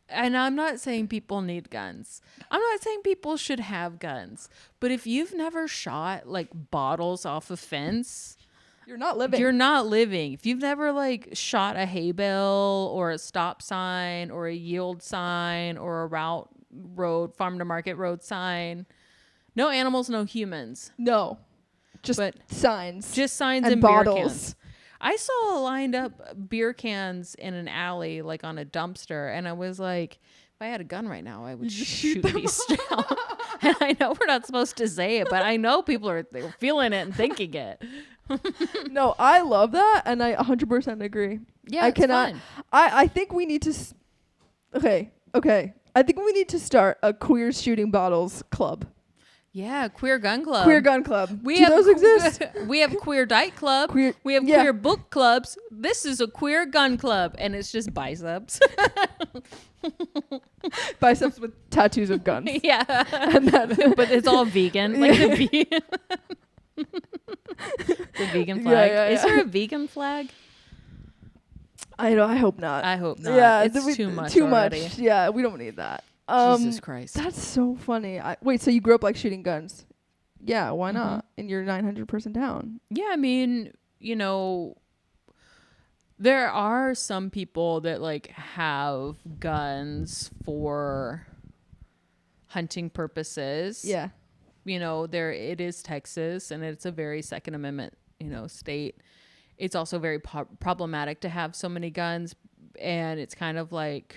Speaker 1: And I'm not saying people need guns. I'm not saying people should have guns. But if you've never shot like bottles off a fence,
Speaker 2: you're not living.
Speaker 1: You're not living. If you've never like shot a hay bale or a stop sign or a yield sign or a farm to market road sign, no animals, no humans.
Speaker 2: No. Just signs.
Speaker 1: Just signs and
Speaker 2: bottles.
Speaker 1: Beer cans. I saw lined up beer cans in an alley, like on a dumpster, and I was like, if I had a gun right now, I would shoot these down. And I know we're not supposed to say it, but I know people are feeling it and thinking it.
Speaker 2: No, I love that, and I 100% agree.
Speaker 1: Yeah,
Speaker 2: I cannot.
Speaker 1: Fun.
Speaker 2: I think we need to. Okay. I think we need to start a queer shooting bottles club.
Speaker 1: Yeah, queer gun club.
Speaker 2: Queer gun club.
Speaker 1: Do
Speaker 2: those exist?
Speaker 1: We have queer dyke club. We have queer book clubs. This is a queer gun club, and it's just biceps.
Speaker 2: Biceps with tattoos of guns.
Speaker 1: Yeah, but it's all vegan, like the vegan. The vegan flag.
Speaker 2: Yeah.
Speaker 1: Is there a vegan flag?
Speaker 2: I hope not.
Speaker 1: I hope not.
Speaker 2: Yeah,
Speaker 1: it's too much.
Speaker 2: Too
Speaker 1: already.
Speaker 2: much. Yeah, we don't need that.
Speaker 1: Jesus Christ.
Speaker 2: That's so funny. Wait, so you grew up like shooting guns? Yeah, why not? In your 900 person town.
Speaker 1: Yeah, I mean, you know, there are some people that like have guns for hunting purposes.
Speaker 2: Yeah.
Speaker 1: You know, it is Texas and it's a very Second Amendment, you know, state. It's also very problematic to have so many guns, and it's kind of like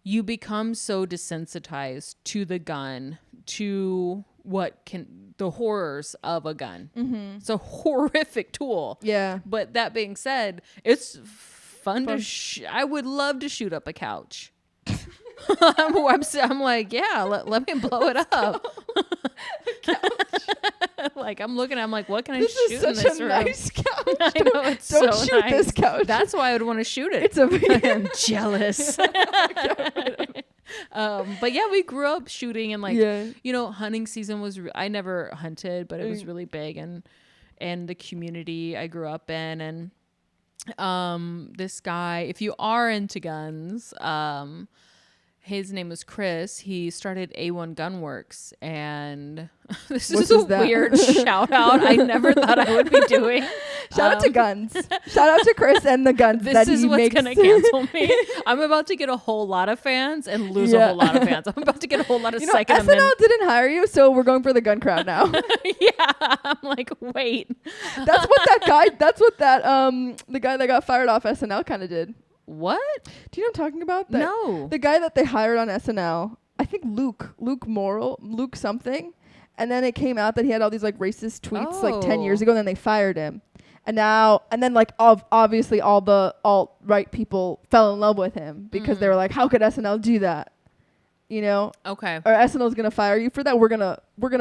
Speaker 1: you become so desensitized to the gun, to the horrors of a gun. Mm-hmm. It's a horrific tool.
Speaker 2: Yeah.
Speaker 1: But that being said, it's fun. I would love to shoot up a couch. I'm like, yeah, let me blow it up. Like, I'm looking, I'm like, what can I shoot in this room?
Speaker 2: Nice couch.
Speaker 1: I know, it's
Speaker 2: Don't
Speaker 1: so
Speaker 2: shoot
Speaker 1: nice.
Speaker 2: this couch.
Speaker 1: That's why I would want to shoot it.
Speaker 2: It's a
Speaker 1: I'm jealous. But yeah, we grew up shooting, and like, you know, hunting season was, I never hunted, but it was really big, and the community I grew up in. And this guy, if you are into guns, his name was Chris. He started A1 Gunworks, and this is a weird shout out I never thought I would be doing.
Speaker 2: Shout out to guns. Shout out to Chris and the guns.
Speaker 1: This is what's gonna cancel me. I'm about to get a whole lot of fans and lose a whole lot of fans. I'm about to get a whole lot of Second Amendment.
Speaker 2: SNL didn't hire you, so we're going for the gun crowd now.
Speaker 1: Yeah, I'm like, wait.
Speaker 2: That's what the guy that got fired off SNL kind of did.
Speaker 1: What?
Speaker 2: Do you know what I'm talking about?
Speaker 1: No.
Speaker 2: The guy that they hired on SNL, I think Luke something. And then it came out that he had all these like racist tweets like 10 years ago, and then they fired him. And then like obviously all the alt-right people fell in love with him because they were like, how could SNL do that? You know?
Speaker 1: Okay.
Speaker 2: Or SNL's gonna fire you for that. We're gonna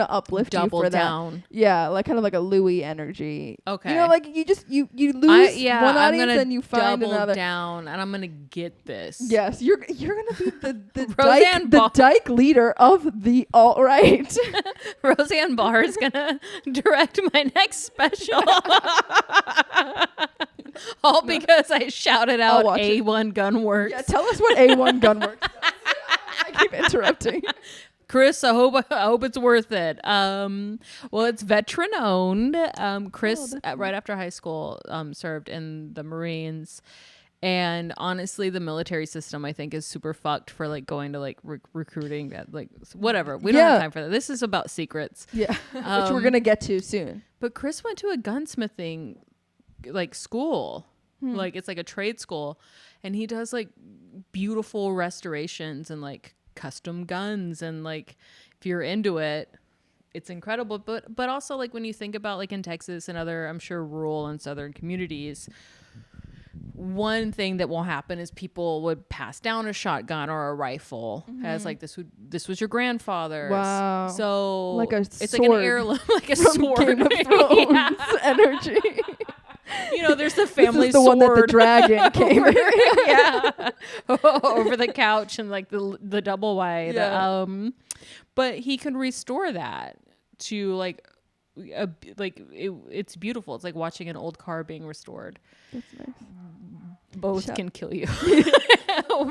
Speaker 2: uplift you for that.
Speaker 1: Double down.
Speaker 2: Yeah, like kind of like a Louis energy.
Speaker 1: Okay.
Speaker 2: You know, like you lose one audience and you find another.
Speaker 1: Double down, and I'm gonna get this.
Speaker 2: Yes, you're gonna be the
Speaker 1: Dyke
Speaker 2: leader of the alt-right.
Speaker 1: Roseanne Barr is gonna direct my next special. All because I shouted out A1 Gunworks.
Speaker 2: Yeah, tell us what A1 Gunworks does. I keep interrupting.
Speaker 1: Chris, I hope it's worth it. Well, it's veteran owned. Chris, right after high school, served in the Marines. And honestly, the military system, I think, is super fucked for like going to like recruiting that, like, whatever. We don't have time for that. This is about secrets. Yeah.
Speaker 2: Which we're going to get to soon.
Speaker 1: But Chris went to a gunsmithing like school. Like it's like a trade school, and he does like beautiful restorations and like custom guns, and like if you're into it, it's incredible. But also like when you think about like in Texas and other, I'm sure, rural and southern communities, one thing that will happen is people would pass down a shotgun or a rifle as like this was your grandfather's.
Speaker 2: Wow.
Speaker 1: So
Speaker 2: like
Speaker 1: it's like an heirloom, like a sword.
Speaker 2: Game of Thrones energy.
Speaker 1: You know, there's the family
Speaker 2: this is the
Speaker 1: sword.
Speaker 2: one that the dragon came
Speaker 1: over the couch and like the double wide. Yeah. But he can restore that to like it's beautiful. It's like watching an old car being restored.
Speaker 2: That's nice.
Speaker 1: Both can kill you,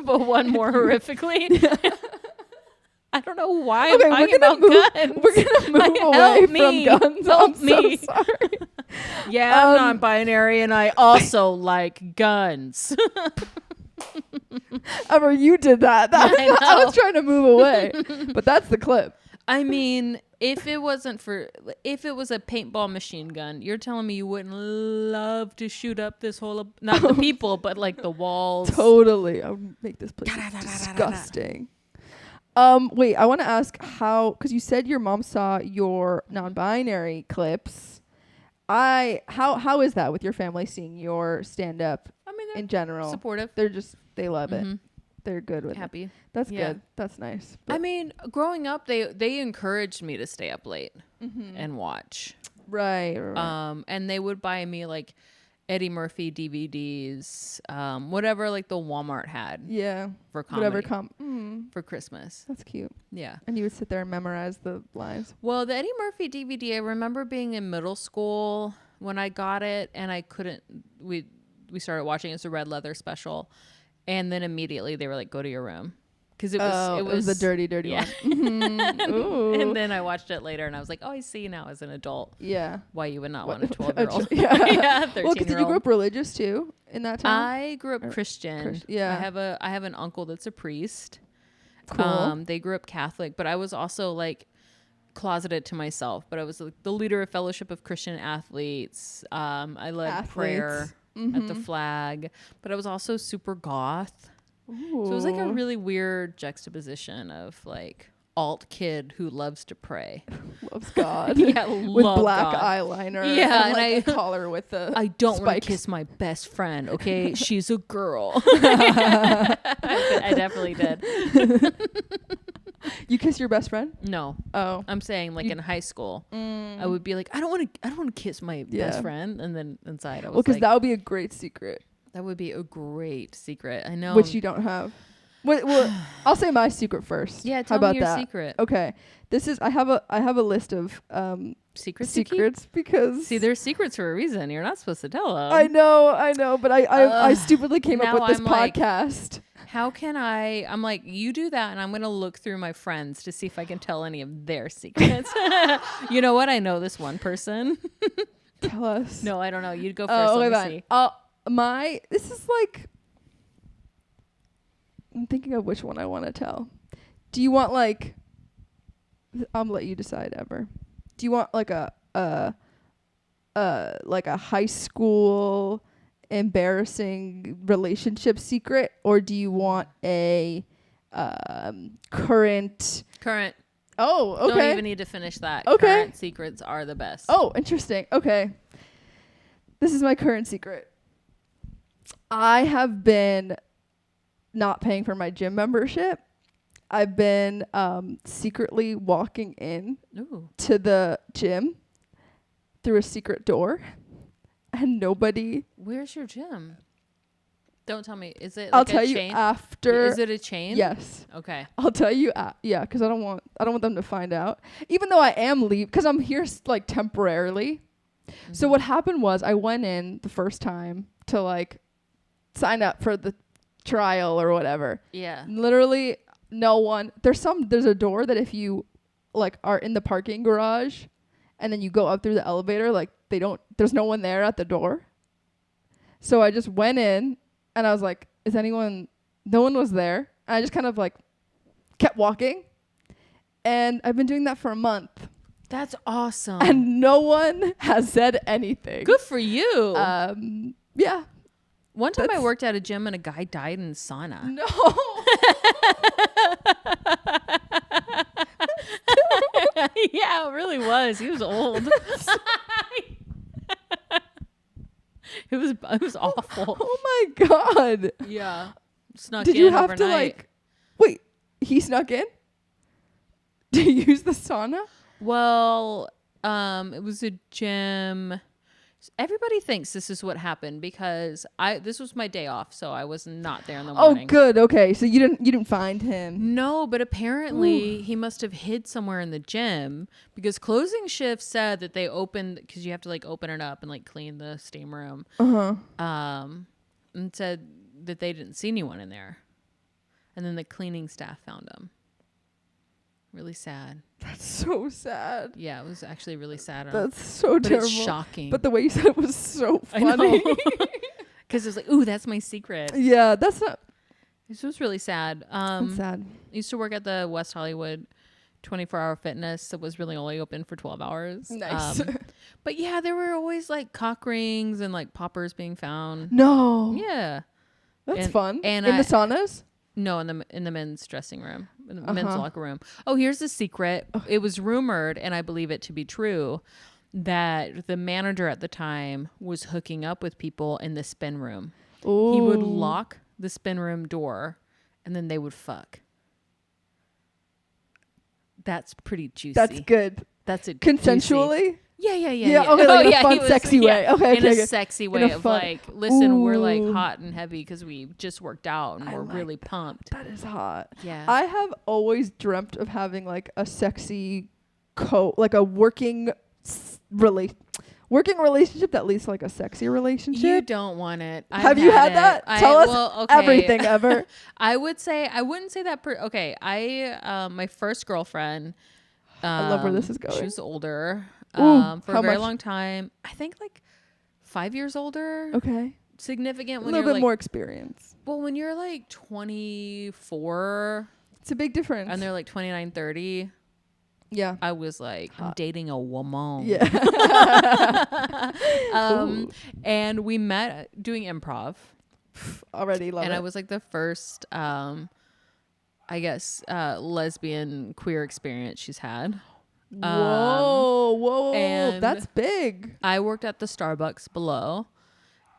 Speaker 1: but one more horrifically. I don't know why I'm talking about guns.
Speaker 2: We're gonna move away from guns.
Speaker 1: Help me.
Speaker 2: So sorry.
Speaker 1: Yeah, I'm non-binary, and I also like guns.
Speaker 2: Ever, you did that. I was trying to move away, but that's the clip.
Speaker 1: I mean, if it was a paintball machine gun, you're telling me you wouldn't love to shoot up this whole, not the people, but like the walls.
Speaker 2: Totally. I would make this place disgusting. Wait, I want to ask because you said your mom saw your non-binary clips. How is that with your family seeing your stand-up? I mean, in general,
Speaker 1: supportive.
Speaker 2: They love it. They're good with
Speaker 1: happy.
Speaker 2: It. That's good. That's nice.
Speaker 1: But I mean, growing up, they encouraged me to stay up late and watch.
Speaker 2: Right.
Speaker 1: And they would buy me like Eddie Murphy DVDs, whatever like the Walmart had.
Speaker 2: Yeah.
Speaker 1: For comedy.
Speaker 2: For
Speaker 1: Christmas.
Speaker 2: That's cute.
Speaker 1: Yeah.
Speaker 2: And you would sit there and memorize the lines.
Speaker 1: Well, the Eddie Murphy DVD, I remember being in middle school when I got it, and I couldn't. We started watching. It's a red leather special, and then immediately they were like, "Go to your room." Because it was
Speaker 2: the dirty one.
Speaker 1: Mm-hmm. And then I watched it later, and I was like, "Oh, I see now as an adult.
Speaker 2: Yeah,
Speaker 1: why you would not want a 12-year-old?
Speaker 2: Yeah,
Speaker 1: 13-year-old.
Speaker 2: Well, did you grow up religious too in that time?
Speaker 1: I grew up Christian.
Speaker 2: Yeah,
Speaker 1: I have an uncle that's a priest.
Speaker 2: Cool.
Speaker 1: They grew up Catholic, but I was also like closeted to myself. But I was like, the leader of Fellowship of Christian Athletes. I led prayer at the flag, but I was also super goth.
Speaker 2: Ooh.
Speaker 1: So it was like a really weird juxtaposition of like alt kid who loves to pray.
Speaker 2: Loves God.
Speaker 1: Yeah,
Speaker 2: with
Speaker 1: love
Speaker 2: black
Speaker 1: God.
Speaker 2: eyeliner.
Speaker 1: Yeah,
Speaker 2: and
Speaker 1: and
Speaker 2: like a collar with the
Speaker 1: I don't want to
Speaker 2: spikes.
Speaker 1: kiss my best friend, okay? She's a girl. I definitely did.
Speaker 2: You kiss your best friend?
Speaker 1: No.
Speaker 2: Oh.
Speaker 1: I'm saying like in high school, I would be like, I don't want to kiss my best friend, and then inside I was
Speaker 2: because
Speaker 1: like,
Speaker 2: that would be a great secret.
Speaker 1: that would be a great secret. I know.
Speaker 2: Which you don't have. Well, I'll say my secret first.
Speaker 1: Yeah,
Speaker 2: How
Speaker 1: tell
Speaker 2: about
Speaker 1: me your
Speaker 2: that?
Speaker 1: secret.
Speaker 2: Okay. I have a list of secrets because
Speaker 1: See, there's secrets for a reason. You're not supposed to tell them.
Speaker 2: I know, but I stupidly came up
Speaker 1: now
Speaker 2: with this
Speaker 1: I'm like,
Speaker 2: podcast.
Speaker 1: How can I'm like, you do that, and I'm going to look through my friends to see if I can tell any of their secrets. You know what? I know this one person.
Speaker 2: Tell us.
Speaker 1: No, I don't know. You go first.
Speaker 2: Okay,
Speaker 1: Let me
Speaker 2: see. This is like, I'm thinking of which one I want to tell. Do you want like, I'll let you decide, Ever. Do you want like a high school embarrassing relationship secret, or do you want a current? Oh, okay.
Speaker 1: Don't even need to finish that.
Speaker 2: Okay.
Speaker 1: Current secrets are the best.
Speaker 2: Oh, interesting. Okay. This is my current secret. I have been not paying for my gym membership. I've been secretly walking in to the gym through a secret door, and nobody.
Speaker 1: Where's your gym? Don't tell me. Is it? Like
Speaker 2: I'll tell
Speaker 1: a
Speaker 2: you
Speaker 1: chain?
Speaker 2: after.
Speaker 1: Is it a chain?
Speaker 2: Yes.
Speaker 1: Okay.
Speaker 2: I'll tell you. Yeah, because I don't want them to find out. Even though I am because I'm here like temporarily. Mm-hmm. So what happened was I went in the first time to like sign up for the trial or whatever.
Speaker 1: Yeah.
Speaker 2: Literally no one. There's a door that if you like are in the parking garage and then you go up through the elevator, like there's no one there at the door. So I just went in and I was like, no one was there. And I just kind of like kept walking. And I've been doing that for a month.
Speaker 1: That's awesome.
Speaker 2: And no one has said anything.
Speaker 1: Good for you.
Speaker 2: Yeah.
Speaker 1: One time I worked at a gym and a guy died in a sauna.
Speaker 2: No.
Speaker 1: Yeah, it really was. He was old. It was awful.
Speaker 2: Oh my God.
Speaker 1: Yeah. Snuck
Speaker 2: Did
Speaker 1: in
Speaker 2: you have
Speaker 1: overnight.
Speaker 2: to like wait, he snuck in? Did you use the sauna?
Speaker 1: Well, it was a gym. Everybody thinks this is what happened because this was my day off, so I was not there in the morning.
Speaker 2: Oh, good. Okay, so you didn't find him.
Speaker 1: No, but apparently he must have hid somewhere in the gym because closing shift said that they opened because you have to like open it up and like clean the steam room. And said that they didn't see anyone in there, and then the cleaning staff found him. Really sad.
Speaker 2: That's so sad.
Speaker 1: Yeah, it was actually really sad.
Speaker 2: That's so terrible.
Speaker 1: It's shocking.
Speaker 2: But the way you said it was so funny.
Speaker 1: Because it was like, ooh, that's my secret.
Speaker 2: Yeah, that's not.
Speaker 1: This was really sad.
Speaker 2: That's sad.
Speaker 1: I used to work at the West Hollywood 24-hour fitness. It was really only open for 12 hours.
Speaker 2: Nice.
Speaker 1: But yeah, there were always like cock rings and like poppers being found.
Speaker 2: No.
Speaker 1: Yeah.
Speaker 2: That's fun.
Speaker 1: And
Speaker 2: in the saunas?
Speaker 1: No, in the men's dressing room, in the men's locker room. Oh, here's the secret. It was rumored, and I believe it to be true, that the manager at the time was hooking up with people in the spin room. Ooh. He would lock the spin room door, and then they would fuck. That's pretty juicy.
Speaker 2: That's good.
Speaker 1: That's it.
Speaker 2: Consensually?
Speaker 1: Juicy. Yeah.
Speaker 2: Okay, like in a fun, sexy way. Okay,
Speaker 1: in a sexy way of
Speaker 2: fun,
Speaker 1: like, listen, we're like hot and heavy because we just worked out and we're really pumped.
Speaker 2: That is hot.
Speaker 1: Yeah.
Speaker 2: I have always dreamt of having like a sexy like a working relationship that leads to like a sexy relationship.
Speaker 1: You don't want it.
Speaker 2: Have you had that? Tell us everything, Ever.
Speaker 1: I wouldn't say that. Okay. My first girlfriend.
Speaker 2: I love where this is going.
Speaker 1: She was older.
Speaker 2: Ooh,
Speaker 1: for a very long time. I think like 5 years older.
Speaker 2: Okay.
Speaker 1: Significant. When
Speaker 2: a little bit
Speaker 1: like,
Speaker 2: more experience.
Speaker 1: Well, when you're like 24.
Speaker 2: It's a big difference.
Speaker 1: And they're like 29, 30.
Speaker 2: Yeah.
Speaker 1: I was like, I'm dating a woman.
Speaker 2: Yeah.
Speaker 1: And we met doing improv.
Speaker 2: Already love
Speaker 1: and
Speaker 2: it.
Speaker 1: I was like the first, I guess, lesbian queer experience she's had.
Speaker 2: Whoa,
Speaker 1: and
Speaker 2: that's big.
Speaker 1: I worked at the Starbucks below,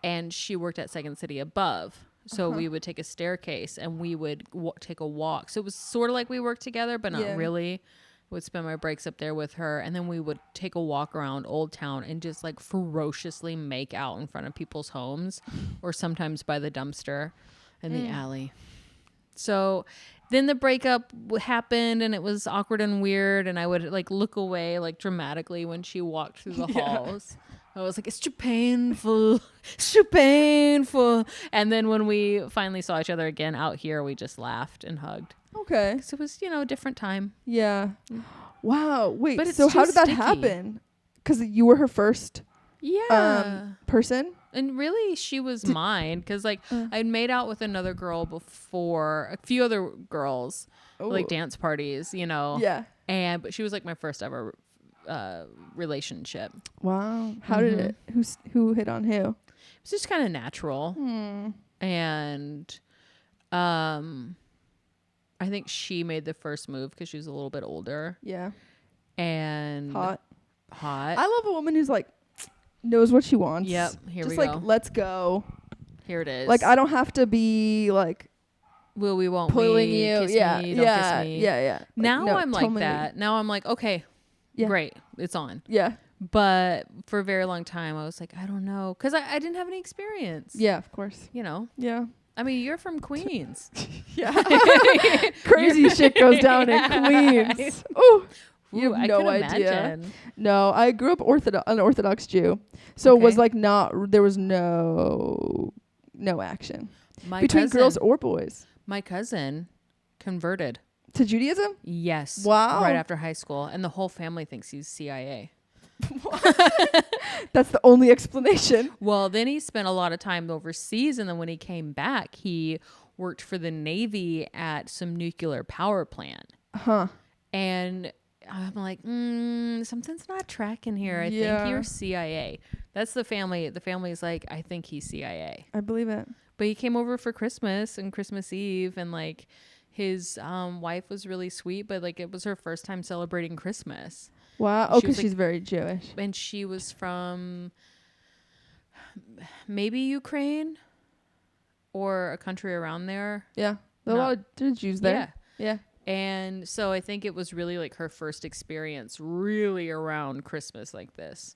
Speaker 1: and she worked at Second City above. So we would take a staircase and we would take a walk. So it was sort of like we worked together, but not really. Would spend my breaks up there with her, and then we would take a walk around Old Town and just like ferociously make out in front of people's homes, or sometimes by the dumpster in the alley. So then the breakup happened, and it was awkward and weird, and I would like look away like dramatically when she walked through the halls. I was like, it's too painful. It's too painful. And then when we finally saw each other again out here, we just laughed and hugged.
Speaker 2: Okay.
Speaker 1: So it was, a different time.
Speaker 2: Yeah. Wow. Wait,
Speaker 1: But it's
Speaker 2: so how
Speaker 1: too
Speaker 2: did that
Speaker 1: sticky.
Speaker 2: happen? Because you were her first person?
Speaker 1: And really, she was mine, because like I'd made out with another girl before, a few other girls, like dance parties,
Speaker 2: Yeah.
Speaker 1: but she was like my first ever relationship.
Speaker 2: Wow. How did it? Who hit on who?
Speaker 1: It was just kind of natural. And I think she made the first move because she was a little bit older.
Speaker 2: Yeah.
Speaker 1: And
Speaker 2: Hot.
Speaker 1: I
Speaker 2: love a woman who's like knows what she wants.
Speaker 1: Yep. Here
Speaker 2: just
Speaker 1: we
Speaker 2: like,
Speaker 1: go.
Speaker 2: let's go.
Speaker 1: Here it is.
Speaker 2: Like, I don't have to be like
Speaker 1: will we, won't
Speaker 2: pulling
Speaker 1: we,
Speaker 2: you.
Speaker 1: kiss
Speaker 2: Yeah.
Speaker 1: me, don't kiss me.
Speaker 2: Yeah. Like,
Speaker 1: Now
Speaker 2: no,
Speaker 1: I'm
Speaker 2: tell
Speaker 1: like
Speaker 2: me.
Speaker 1: that. Now I'm like, okay, great, it's on.
Speaker 2: Yeah.
Speaker 1: But for a very long time, I was like, I don't know, because I didn't have any experience.
Speaker 2: Yeah, of course.
Speaker 1: Yeah. I mean, you're from Queens.
Speaker 2: Yeah. Crazy shit goes down in Queens. Ooh. You have
Speaker 1: I
Speaker 2: no
Speaker 1: could
Speaker 2: idea.
Speaker 1: imagine.
Speaker 2: No, I grew up an Orthodox Jew. So it was
Speaker 1: Okay.
Speaker 2: like there was no action
Speaker 1: My
Speaker 2: between
Speaker 1: cousin,
Speaker 2: girls or boys.
Speaker 1: My cousin converted.
Speaker 2: To Judaism?
Speaker 1: Yes.
Speaker 2: Wow.
Speaker 1: Right after high school. And the whole family thinks he's CIA.
Speaker 2: That's the only explanation.
Speaker 1: Well, then he spent a lot of time overseas, and then when he came back, he worked for the Navy at some nuclear power plant.
Speaker 2: Huh.
Speaker 1: And I'm like, something's not tracking here. I think you're CIA. That's the family. The family's like, I think he's CIA.
Speaker 2: I believe it.
Speaker 1: But he came over for Christmas and Christmas Eve, and like his wife was really sweet, but like it was her first time celebrating Christmas.
Speaker 2: Wow. Oh, because she's very Jewish.
Speaker 1: And she was from maybe Ukraine or a country around there.
Speaker 2: Yeah. There are a lot of Jews there. Yeah.
Speaker 1: And so I think it was really like her first experience really around Christmas like this.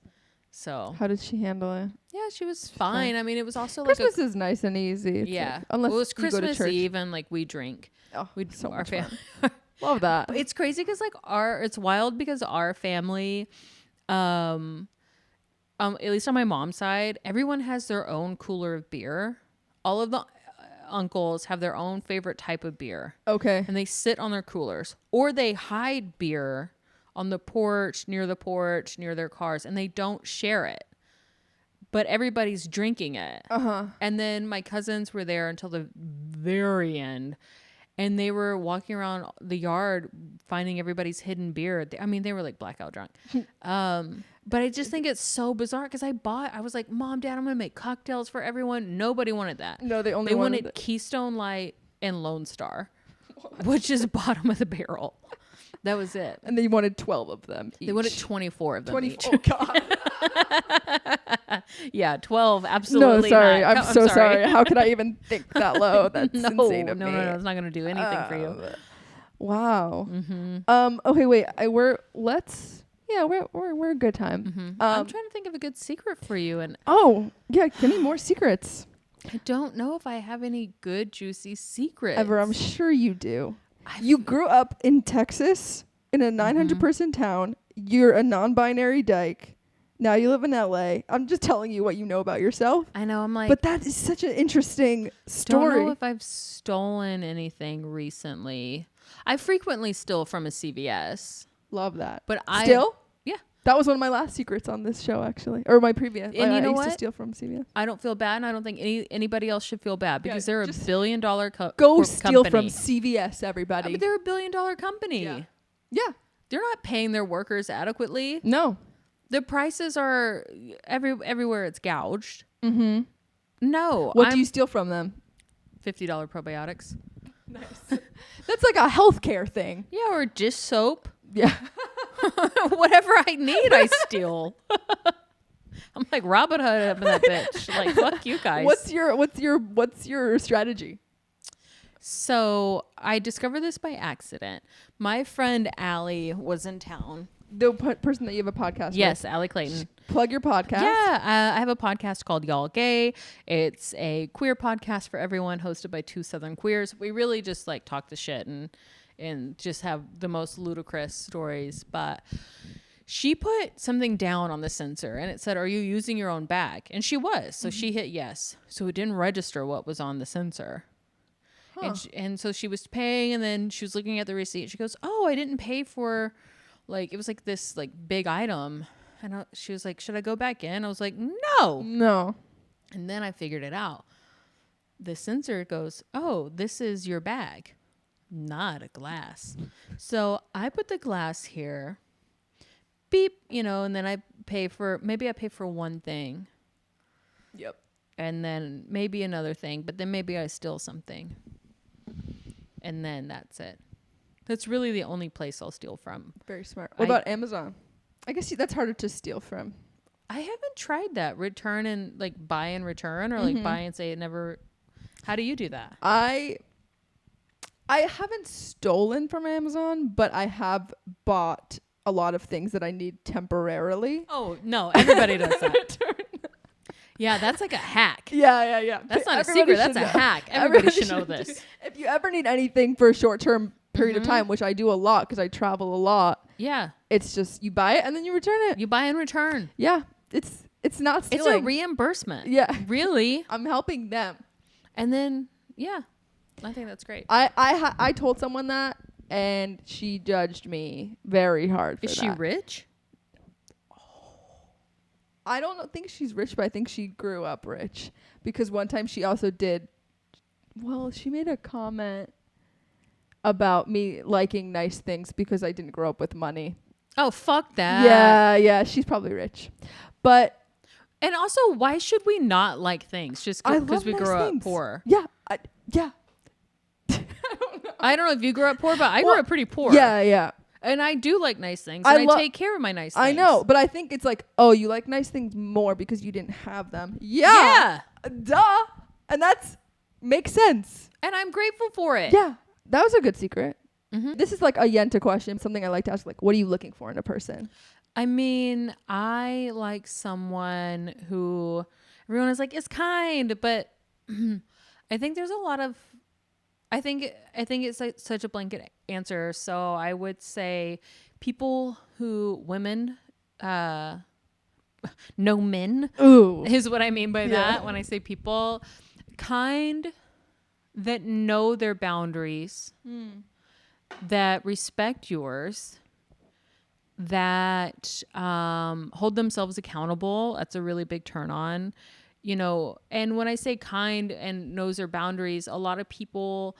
Speaker 1: So
Speaker 2: How did she handle it?
Speaker 1: yeah, she was fine. I mean, it was also
Speaker 2: Christmas is nice and easy. It's
Speaker 1: yeah.
Speaker 2: like, unless
Speaker 1: Well, it was
Speaker 2: you go to
Speaker 1: Christmas
Speaker 2: church.
Speaker 1: Eve, and like we drink.
Speaker 2: Oh,
Speaker 1: We'd
Speaker 2: so
Speaker 1: our
Speaker 2: much
Speaker 1: fam-
Speaker 2: fun. Love that.
Speaker 1: It's crazy because like it's wild because our family, at least on my mom's side, everyone has their own cooler of beer. All of the uncles have their own favorite type of beer,
Speaker 2: Okay.
Speaker 1: and they sit on their coolers, or they hide beer on the porch, near their cars, and they don't share it. But everybody's drinking it. And then my cousins were there until the very end. And they were walking around the yard finding everybody's hidden beer. I mean, they were like blackout drunk. But I just think it's so bizarre because I was like, Mom, Dad, I'm going to make cocktails for everyone. Nobody wanted that.
Speaker 2: No, they
Speaker 1: wanted Keystone Light and Lone Star, which is bottom of the barrel. That was it.
Speaker 2: And they wanted 12 of them each.
Speaker 1: They wanted 24 of them
Speaker 2: 24.
Speaker 1: each.
Speaker 2: Oh, God.
Speaker 1: Yeah, 12. Absolutely.
Speaker 2: No, sorry.
Speaker 1: not.
Speaker 2: I'm so sorry. How could I even think that low? That's insane of me.
Speaker 1: No. It's not going to do anything for you.
Speaker 2: Wow.
Speaker 1: Mm-hmm.
Speaker 2: Okay, wait. We're a good time.
Speaker 1: Mm-hmm. I'm trying to think of a good secret for you, and
Speaker 2: Oh, yeah. Give me more secrets.
Speaker 1: I don't know if I have any good juicy secrets.
Speaker 2: Ever, I'm sure you do. You grew up in Texas in a 900 person town. You're a non-binary dyke. Now you live in LA. I'm just telling you what you know about yourself.
Speaker 1: I know. I'm like,
Speaker 2: But that is such an interesting story.
Speaker 1: don't know if I've stolen anything recently. I frequently steal from a CVS,
Speaker 2: Love that.
Speaker 1: but I
Speaker 2: Still?
Speaker 1: yeah.
Speaker 2: That was one of my last secrets on this show, actually. Or my previous.
Speaker 1: And you
Speaker 2: I
Speaker 1: know
Speaker 2: used to
Speaker 1: what?
Speaker 2: steal from CVS.
Speaker 1: I don't feel bad, and I don't think anybody else should feel bad because they're a
Speaker 2: just
Speaker 1: $1 billion
Speaker 2: Go
Speaker 1: company.
Speaker 2: steal from CVS, everybody.
Speaker 1: But they're a $1 billion company.
Speaker 2: Yeah.
Speaker 1: They're not paying their workers adequately.
Speaker 2: No.
Speaker 1: The prices are everywhere. It's gouged.
Speaker 2: Mm-hmm.
Speaker 1: No.
Speaker 2: What do you steal from them?
Speaker 1: $50 probiotics.
Speaker 2: Nice. That's like a healthcare thing.
Speaker 1: Yeah, or dish soap.
Speaker 2: Yeah.
Speaker 1: Whatever I need, I steal. I'm like Robin Hood up in that bitch. Like, fuck you guys.
Speaker 2: What's your strategy?
Speaker 1: So I discovered this by accident. My friend Allie was in town.
Speaker 2: The person that you have a podcast with.
Speaker 1: Yes, Allie Clayton.
Speaker 2: Plug your podcast.
Speaker 1: Yeah, I have a podcast called Y'all Gay. It's a queer podcast for everyone, hosted by two Southern queers. We really just like talk the shit and just have the most ludicrous stories. But she put something down on the sensor and it said, "Are you using your own bag?" And she was. So she hit yes. So it didn't register what was on the sensor. Huh. And so she was paying, and then she was looking at the receipt. She goes, "Oh, I didn't pay for, like, it was like this like big item." And she was like, "Should I go back in?" I was like, No. And then I figured it out. The sensor goes, "Oh, this is your bag, not a glass." So I put the glass here, beep, and then I pay for one thing.
Speaker 2: Yep.
Speaker 1: And then maybe another thing, but then maybe I steal something. And then that's it. That's really the only place I'll steal from.
Speaker 2: Very smart. What about Amazon? I guess that's harder to steal from.
Speaker 1: I haven't tried that. Return and like buy and return, or like buy and say it never. How do you do that?
Speaker 2: I haven't stolen from Amazon, but I have bought a lot of things that I need temporarily.
Speaker 1: Oh, no. Everybody does that. Yeah, that's like a hack.
Speaker 2: Yeah.
Speaker 1: That's not a secret. That's a hack. Everybody should know this.
Speaker 2: If you ever need anything for a short-term period of time, which I do a lot because I travel a lot.
Speaker 1: Yeah.
Speaker 2: It's just you buy it and then you return it.
Speaker 1: You buy and return.
Speaker 2: Yeah. It's not stealing.
Speaker 1: It's a reimbursement.
Speaker 2: Yeah.
Speaker 1: Really.
Speaker 2: I'm helping them.
Speaker 1: And then, yeah. I think that's great.
Speaker 2: I told someone that and she judged me very hard for that.
Speaker 1: Is she rich?
Speaker 2: I don't think she's rich, but I think she grew up rich. Because one time she also she made a comment about me liking nice things because I didn't grow up with money.
Speaker 1: Oh, fuck that.
Speaker 2: Yeah, she's probably rich. But...
Speaker 1: And also, why should we not like things? Just because we grew up poor?
Speaker 2: Yeah.
Speaker 1: I don't know if you grew up poor, but I grew up pretty poor.
Speaker 2: Yeah.
Speaker 1: And I do like nice things. And I take care of my nice things.
Speaker 2: I know, but I think it's like, oh, you like nice things more because you didn't have them. Yeah. Duh. And makes sense.
Speaker 1: And I'm grateful for it.
Speaker 2: Yeah. That was a good secret. Mm-hmm. This is like a yenta question, something I like to ask, like, what are you looking for in a person?
Speaker 1: I mean, I like someone who everyone is like, is kind, but I think there's a lot of, I think it's like such a blanket answer. So I would say women, no men is what I mean by that. When I say people, kind, that know their boundaries, that respect yours, that hold themselves accountable. That's a really big turn on. And when I say kind and knows their boundaries, a lot of people,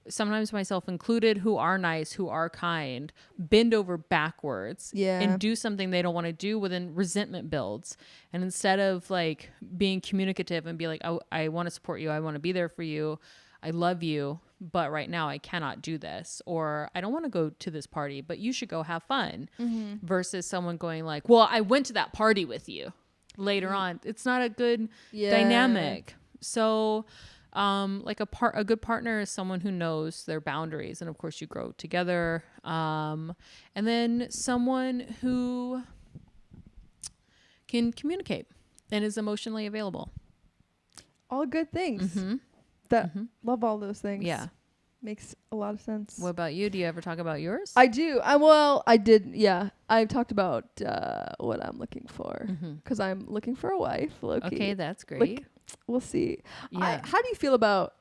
Speaker 1: sometimes myself included, who are nice, who are kind, bend over backwards and do something they don't want to do, within resentment builds. And instead of like being communicative and be like, oh, I want to support you, I want to be there for you, I love you, but right now I cannot do this, or I don't want to go to this party, but you should go have fun, versus someone going like, well, I went to that party with you later on. It's not a good dynamic. So like a good partner is someone who knows their boundaries, and of course you grow together, and then someone who can communicate and is emotionally available.
Speaker 2: All good things. Love all those things. Yeah, makes a lot of sense.
Speaker 1: What about you? Do you ever talk about yours?
Speaker 2: I do. I did. Yeah, I've talked about what I'm looking for, because I'm looking for a wife. Low-key.
Speaker 1: Okay, that's great.
Speaker 2: Like, we'll see.
Speaker 1: Yeah.
Speaker 2: How do you feel about?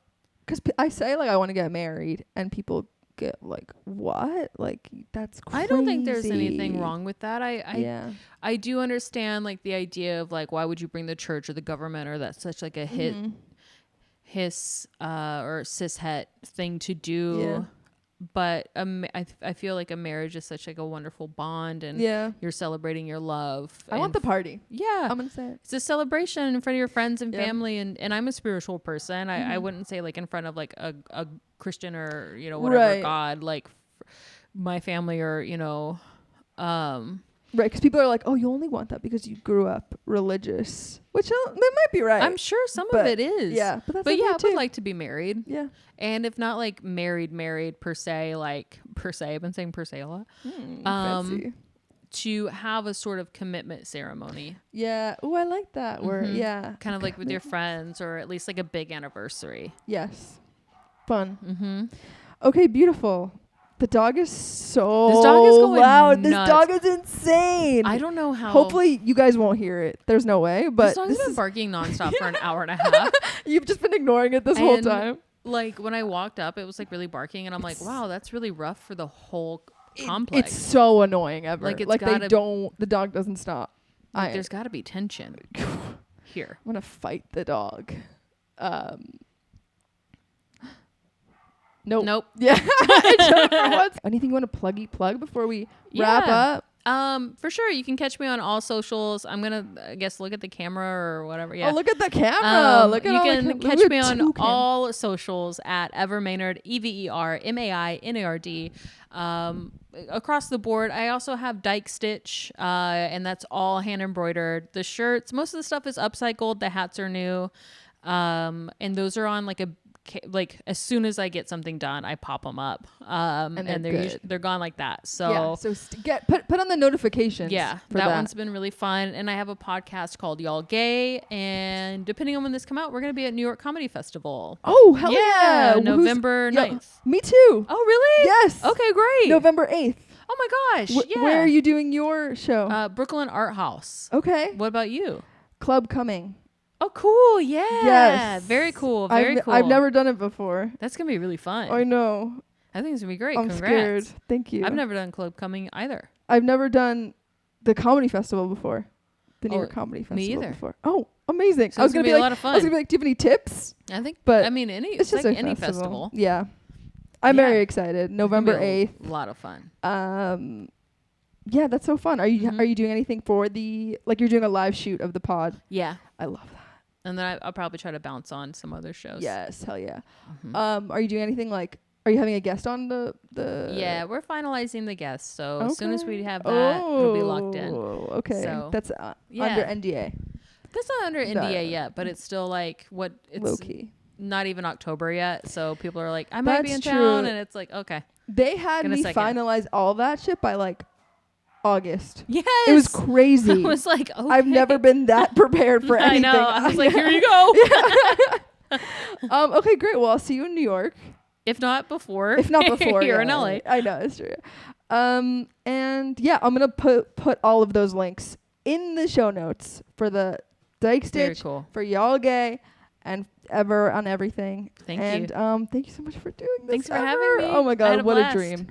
Speaker 2: Because I say like I want to get married, and people get like, what? Like, that's crazy.
Speaker 1: I don't think there's anything wrong with that. I do understand like the idea of like, why would you bring the church or the government, or that's such like a his or cishet thing to do. but I feel like a marriage is such like a wonderful bond, and you're celebrating your love.
Speaker 2: I want the party.
Speaker 1: Yeah,
Speaker 2: I'm gonna say it.
Speaker 1: It's a celebration in front of your friends and family, and I'm a spiritual person. I wouldn't say like in front of like a Christian or whatever God, like my family or
Speaker 2: Right, because people are like, oh, you only want that because you grew up religious, which they might be right.
Speaker 1: I'm sure some of it is.
Speaker 2: Yeah, but
Speaker 1: yeah, I would like to be married.
Speaker 2: Yeah,
Speaker 1: and if not like married per se, I've been saying per se a lot.
Speaker 2: Fancy.
Speaker 1: To have a sort of commitment ceremony.
Speaker 2: Yeah. Oh, I like that word. Yeah.
Speaker 1: Kind of like with your friends, or at least like a big anniversary.
Speaker 2: Yes. Fun. Okay, beautiful. The dog is so
Speaker 1: this dog is going
Speaker 2: loud.
Speaker 1: Nuts.
Speaker 2: This dog is insane.
Speaker 1: I don't know how.
Speaker 2: Hopefully you guys won't hear it. There's no way. But
Speaker 1: this dog's been barking nonstop for an hour and a half.
Speaker 2: You've just been ignoring it this whole time.
Speaker 1: Like when I walked up, it was like really barking, and I'm like, wow, that's really rough for the whole complex.
Speaker 2: It's so annoying. Ever.
Speaker 1: Like
Speaker 2: the dog doesn't stop.
Speaker 1: Like there's got to be tension here.
Speaker 2: I'm gonna fight the dog. Nope. Yeah. Anything you want to plug before we wrap up?
Speaker 1: For sure. You can catch me on all socials. I'm gonna, I guess, look at the camera or whatever. Yeah.
Speaker 2: Oh, look at the camera.
Speaker 1: You can catch me on all socials at Ever Mainard, EverMainard. Across the board. I also have Dyke stitch, and that's all hand embroidered. The shirts, most of the stuff is upcycled. The hats are new, and those are on like as soon as I get something done, I pop them up, and they're gone like that. So
Speaker 2: put on the notifications.
Speaker 1: Yeah, that one's been really fun. And I have a podcast called Y'all Gay, and depending on when this come out, we're gonna be at New York Comedy Festival.
Speaker 2: Oh hell yeah!
Speaker 1: November 9th.
Speaker 2: Me too.
Speaker 1: Oh really?
Speaker 2: Yes.
Speaker 1: Okay, great.
Speaker 2: November 8th.
Speaker 1: Oh my gosh.
Speaker 2: Where are you doing your show?
Speaker 1: Brooklyn Art House.
Speaker 2: Okay.
Speaker 1: What about you?
Speaker 2: Club Coming.
Speaker 1: Oh, cool. Yeah.
Speaker 2: Yes.
Speaker 1: Very cool. Very cool.
Speaker 2: I've never done it before.
Speaker 1: That's going to be really fun.
Speaker 2: I know.
Speaker 1: I think it's going to be great.
Speaker 2: I'm
Speaker 1: Congrats.
Speaker 2: scared. Thank you.
Speaker 1: I've never done Club Coming either.
Speaker 2: I've never done the comedy festival before. The New York Comedy Festival.
Speaker 1: Me either.
Speaker 2: Before. Oh, amazing.
Speaker 1: So I was going to be like, a lot of fun.
Speaker 2: I was going to be like, do you have any tips?
Speaker 1: I think,
Speaker 2: but
Speaker 1: it's just like any festival.
Speaker 2: Yeah. I'm very excited. November 8th.
Speaker 1: A lot of fun.
Speaker 2: Yeah, that's so fun. Are you doing anything for you're doing a live shoot of the pod?
Speaker 1: Yeah.
Speaker 2: I love that.
Speaker 1: And then I'll probably try to bounce on some other shows.
Speaker 2: Yes, hell yeah. Are you doing anything are you having a guest on the
Speaker 1: Yeah, we're finalizing the guests. So as soon as we have that, it'll be locked in.
Speaker 2: Okay.
Speaker 1: So,
Speaker 2: that's under NDA.
Speaker 1: That's not under NDA yet, but it's still it's
Speaker 2: low key.
Speaker 1: Not even October yet. So people are like, I might be in town, and it's like, okay.
Speaker 2: They had me finalize all that shit by August.
Speaker 1: Yes.
Speaker 2: It was crazy.
Speaker 1: I was like, okay.
Speaker 2: I've never been that prepared for anything.
Speaker 1: I know. I was like, here you go.
Speaker 2: Okay, great. Well, I'll see you in New York.
Speaker 1: If not before.
Speaker 2: Here
Speaker 1: in LA.
Speaker 2: I know, it's true. And yeah, I'm going to put all of those links in the show notes for the Dyke Stitch,
Speaker 1: cool.
Speaker 2: for Y'all Gay, and Ever on everything.
Speaker 1: Thank you.
Speaker 2: And thank you so much for doing this.
Speaker 1: Thanks for having me.
Speaker 2: Oh my God, what a dream.